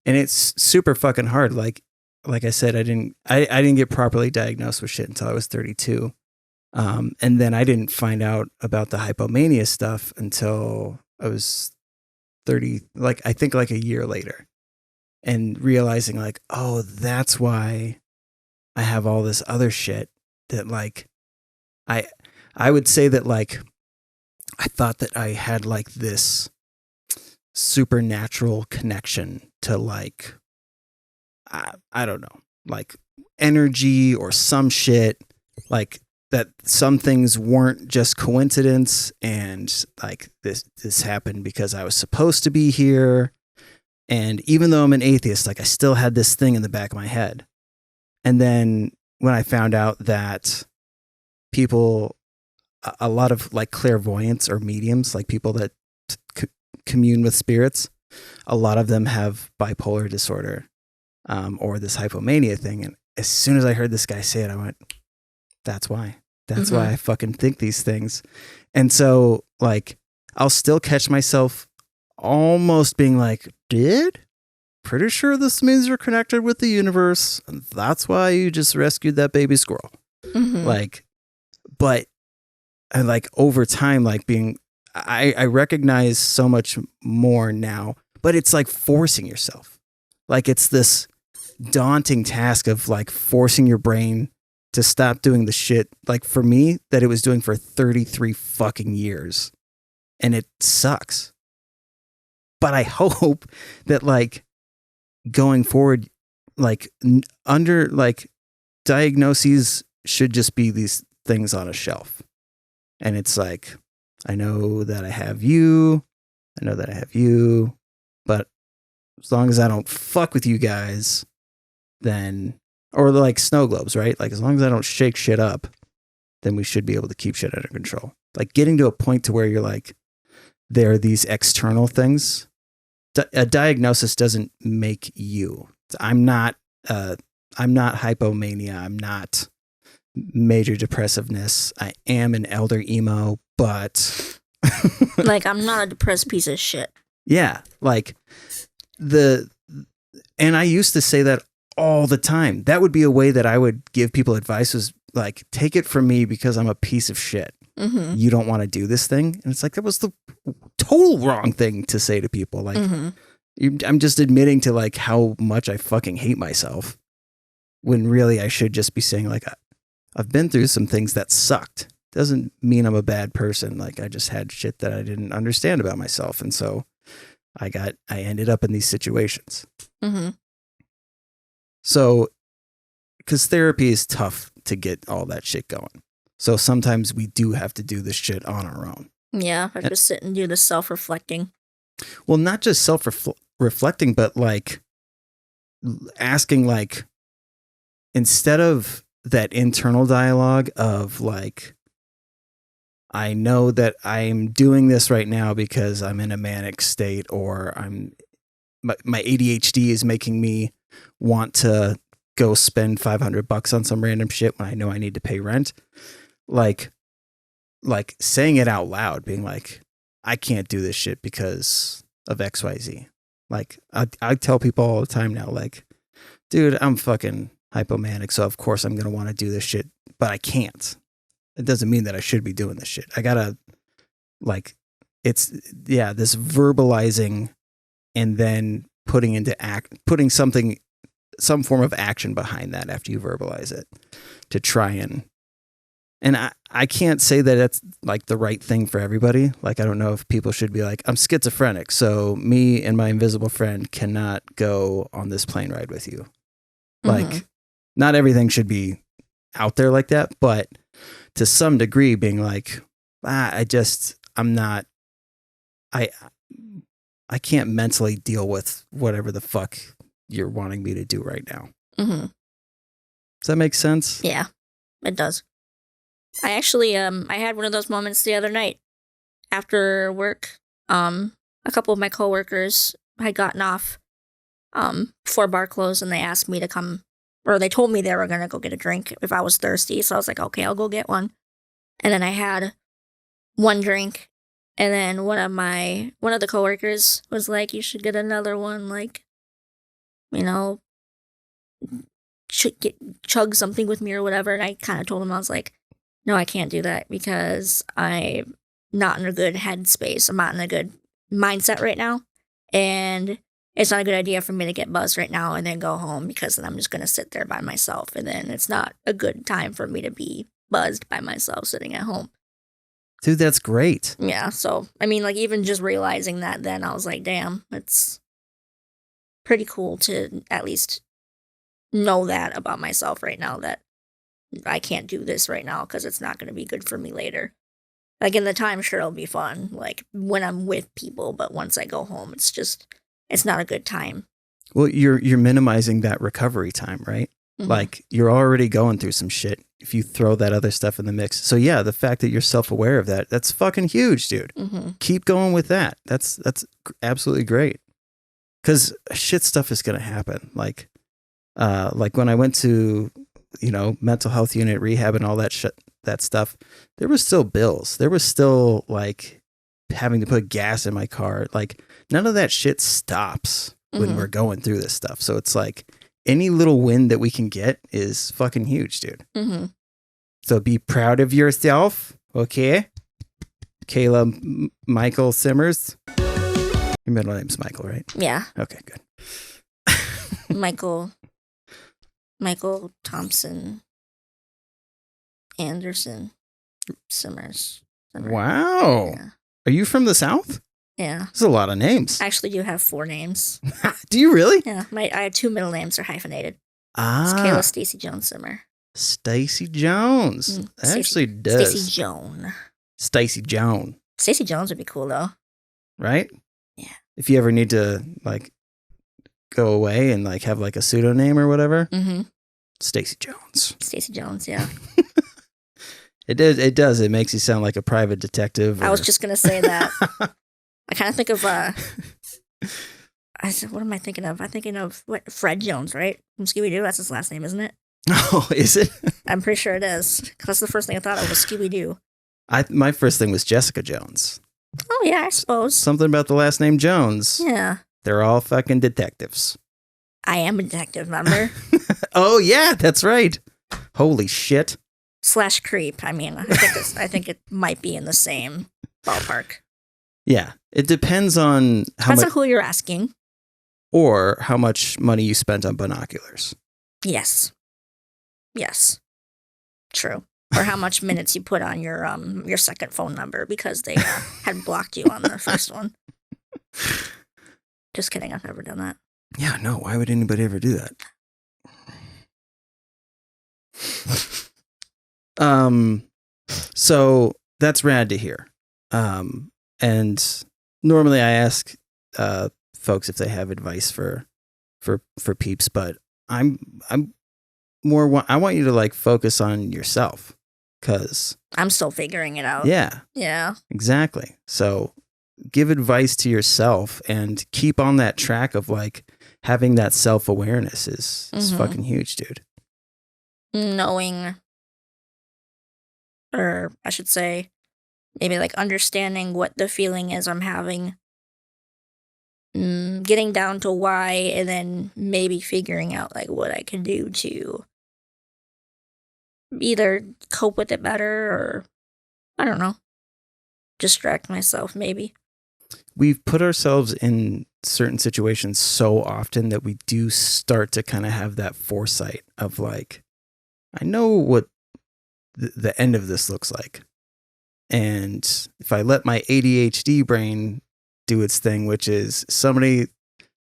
And it's super fucking hard. Like I said, I didn't get properly diagnosed with shit until I was 32. And then I didn't find out about the hypomania stuff until I was 30, I think a year later, and realizing like, oh, that's why I have all this other shit that like, I would say that like, I thought that I had like this supernatural connection to like, I don't know, like energy or some shit, like that some things weren't just coincidence, and like this happened because I was supposed to be here. And even though I'm an atheist, like I still had this thing in the back of my head. And then when I found out that people, a lot of like clairvoyants or mediums, like people that commune with spirits, a lot of them have bipolar disorder, or this hypomania thing. And as soon as I heard this guy say it, I went, that's why. That's why I fucking think these things. And so like, I'll still catch myself almost being like, pretty sure this means you're connected with the universe, and that's why you just rescued that baby squirrel. Mm-hmm. Like, but I like over time, like I recognize so much more now, but it's like forcing yourself. Like it's this daunting task of like forcing your brain to stop doing the shit, like for me, that it was doing for 33 fucking years. And it sucks. But I hope that like going forward, like under like diagnoses should just be these things on a shelf. And it's like, I know that I have you, but as long as I don't fuck with you guys, then, or like snow globes, right? Like as long as I don't shake shit up, then we should be able to keep shit under control. Like getting to a point to where you're like, there are these external things. A diagnosis doesn't make you. I'm not hypomania. I'm not major depressiveness. I am an elder emo, but like I'm not a depressed piece of shit. Yeah, like and I used to say that all the time. That would be a way that I would give people advice, was like, take it from me because I'm a piece of shit. Mm-hmm. You don't want to do this thing. And it's like, that was the total wrong thing to say to people. Like, I'm just admitting to like how much I fucking hate myself, when really I should just be saying like, I've been through some things that sucked. Doesn't mean I'm a bad person. Like I just had shit that I didn't understand about myself. And so I ended up in these situations. Mm-hmm. So, because therapy is tough to get all that shit going. So sometimes we do have to do this shit on our own. Yeah, I just sit and do the self-reflecting. Well, not just self-reflecting, but like asking, like, instead of that internal dialogue of like, I know that I'm doing this right now because I'm in a manic state, or my ADHD is making me want to go spend $500 on some random shit when I know I need to pay rent. Like saying it out loud, being like, I can't do this shit because of XYZ. Like I tell people all the time now, like, dude, I'm fucking hypomanic, so of course I'm going to want to do this shit, but I can't. it doesn't mean that I should be doing this shit. I gotta, like, it's, yeah, this verbalizing and then putting some form of action behind that after you verbalize it to try and I can't say that that's like the right thing for everybody. Like, I don't know if people should be like, I'm schizophrenic, so me and my invisible friend cannot go on this plane ride with you. Like, not everything should be out there like that, but to some degree being like, I'm not, I can't mentally deal with whatever the fuck you're wanting me to do right now. Mm-hmm. Does that make sense? Yeah, it does. I actually, I had one of those moments the other night after work. A couple of my coworkers had gotten off, before bar closed, and they asked me to come, or they told me they were gonna go get a drink if I was thirsty. So I was like, okay, I'll go get one. And then I had one drink, and then one of the coworkers was like, you should get another one, like, you know, chug something with me or whatever. And I kind of told him, I was like, no, I can't do that because I'm not in a good headspace. I'm not in a good mindset right now. And it's not a good idea for me to get buzzed right now and then go home, because then I'm just going to sit there by myself. And then it's not a good time for me to be buzzed by myself sitting at home. Dude, that's great. Yeah. So, I mean, like, even just realizing that, then I was like, damn, it's pretty cool to at least know that about myself right now, that I can't do this right now because it's not going to be good for me later. Like, in the time, sure, it'll be fun, like, when I'm with people, but once I go home, it's not a good time. Well, you're minimizing that recovery time, right? Mm-hmm. Like, you're already going through some shit if you throw that other stuff in the mix. So yeah, the fact that you're self-aware of that, that's fucking huge, dude. Mm-hmm. Keep going with that. That's absolutely great. Because shit stuff is going to happen. Like when I went to, mental health unit, rehab and all that shit, that stuff, there was still bills. There was still, like, having to put gas in my car. Like, none of that shit stops when we're going through this stuff. So it's like, any little win that we can get is fucking huge, dude. Mm-hmm. So be proud of yourself, okay? Kayla Michael Simmers. Your middle name's Michael, right? Yeah. Okay, good. Michael Thompson Anderson Simmers. Wow. Yeah. Are you from the South? Yeah. There's a lot of names. I actually do have 4 names. Do you really? Yeah. I have 2 middle names are hyphenated. Ah. It's Kayla Stacy Jones Simmer. Stacy Jones. That actually does. Stacy Joan. Stacy Joan. Stacy Jones would be cool, though. Right? Yeah. If you ever need to, like, go away and, like, have, like, a pseudonym or whatever. Mm-hmm. Stacy Jones. Stacy Jones, yeah. It does. It makes you sound like a private detective. I was just going to say that. I kind of think of, what am I thinking of? I'm thinking of, Fred Jones, right? From Scooby-Doo. That's his last name, isn't it? Oh, is it? I'm pretty sure it is. Because that's the first thing I thought of was Scooby-Doo. My first thing was Jessica Jones. Oh, yeah, I suppose. Something about the last name Jones. Yeah. They're all fucking detectives. I am a detective, remember? Oh, yeah, that's right. Holy shit. / creep. I mean, I think it might be in the same ballpark. Yeah. It depends on on who you're asking. Or how much money you spent on binoculars. Yes. True. Or how much minutes you put on your second phone number because they had blocked you on the first one. Just kidding. I've never done that. Yeah, no. Why would anybody ever do that? So that's rad to hear. And normally I ask folks if they have advice for peeps, but I'm more I want you to, like, focus on yourself, because I'm still figuring it out. Yeah, exactly. So give advice to yourself and keep on that track of, like, having that self-awareness is fucking huge, dude. Knowing, or I should say, maybe, like, understanding what the feeling is I'm having, getting down to why, and then maybe figuring out, like, what I can do to either cope with it better or, I don't know, distract myself maybe. We've put ourselves in certain situations so often that we do start to kind of have that foresight of like, I know what the end of this looks like. And if I let my ADHD brain do its thing, which is somebody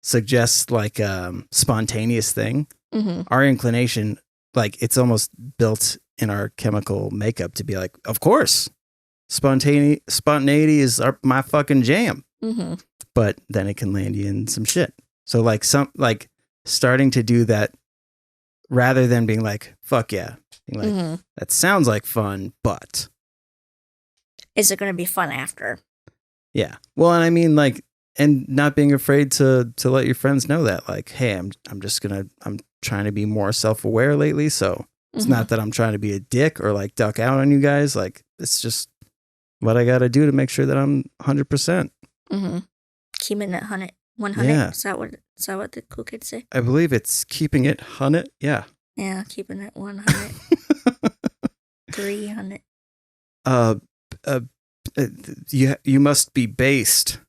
suggests like a spontaneous thing, our inclination, like it's almost built in our chemical makeup to be like, of course, spontaneity is my fucking jam. But then it can land you in some shit. So like starting to do that rather than being like, fuck yeah. Being like, that sounds like fun, but is it going to be fun after? Yeah. Well, and I mean like, and not being afraid to let your friends know that like, hey, I'm trying to be more self-aware lately. So it's not that I'm trying to be a dick or like duck out on you guys. Like it's just what I got to do to make sure that I'm 100%. Keeping it 100. Yeah. Is that what the cool kids say? I believe it's keeping it 100. Yeah. Yeah, keeping it 100. 300. You must be based.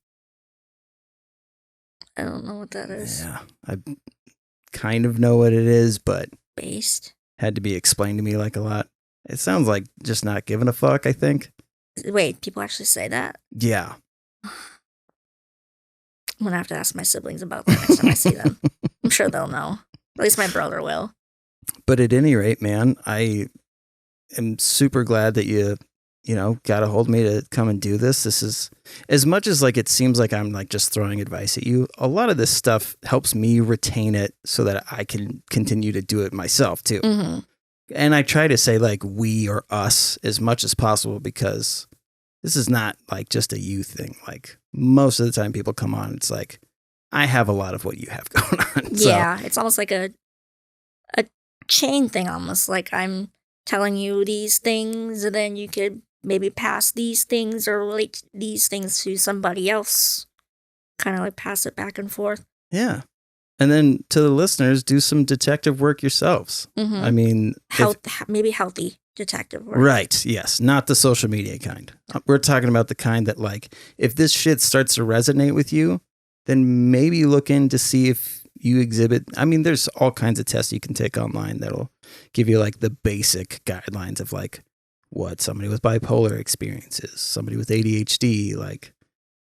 I don't know what that is. Yeah. I kind of know what it is, but Based. Had to be explained to me like a lot. It sounds like just not giving a fuck, I think. Wait, people actually say that? Yeah. I'm going to have to ask my siblings about that next time I see them. I'm sure they'll know. At least my brother will. But at any rate, man, I am super glad that you got a hold of me to come and do this. This is, as much as like it seems like I'm like just throwing advice at you, a lot of this stuff helps me retain it so that I can continue to do it myself too. And I try to say like we or us as much as possible because this is not like just a you thing. Like most of the time people come on, it's like, I have a lot of what you have going on. Yeah, so. It's almost like a chain thing almost. Like I'm telling you these things and then you could maybe pass these things or relate these things to somebody else. Kind of like pass it back and forth. Yeah. And then to the listeners, do some detective work yourselves. I mean, maybe healthy detective work. Right. Yes. Not the social media kind. We're talking about the kind that like, if this shit starts to resonate with you, then maybe look in to see if you exhibit. I mean, there's all kinds of tests you can take online that'll give you like the basic guidelines of like what somebody with bipolar experiences, somebody with ADHD, like,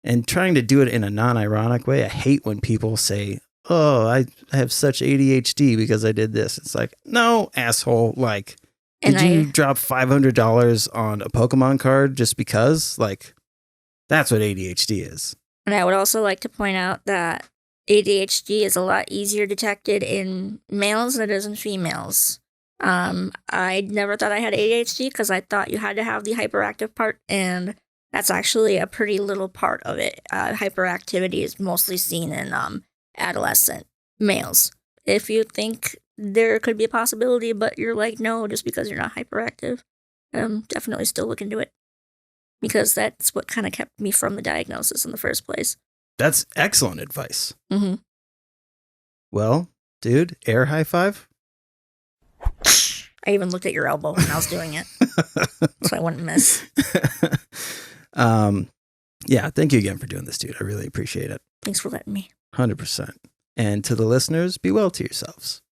and trying to do it in a non-ironic way. I hate when people say, oh, I have such ADHD because I did this. It's like, no, asshole. Like, did you drop $500 on a Pokemon card just because? Like, that's what ADHD is. And I would also like to point out that ADHD is a lot easier detected in males than it is in females. I never thought I had ADHD because I thought you had to have the hyperactive part, and that's actually a pretty little part of it. Hyperactivity is mostly seen in adolescent males. If you think there could be a possibility, but you're like, no, just because you're not hyperactive, definitely still look into it. Because that's what kind of kept me from the diagnosis in the first place. That's excellent advice. Well, dude, air high five. I even looked at your elbow when I was doing it, so I wouldn't miss. Yeah, thank you again for doing this, dude. I really appreciate it. Thanks for letting me. 100%. And to the listeners, be well to yourselves.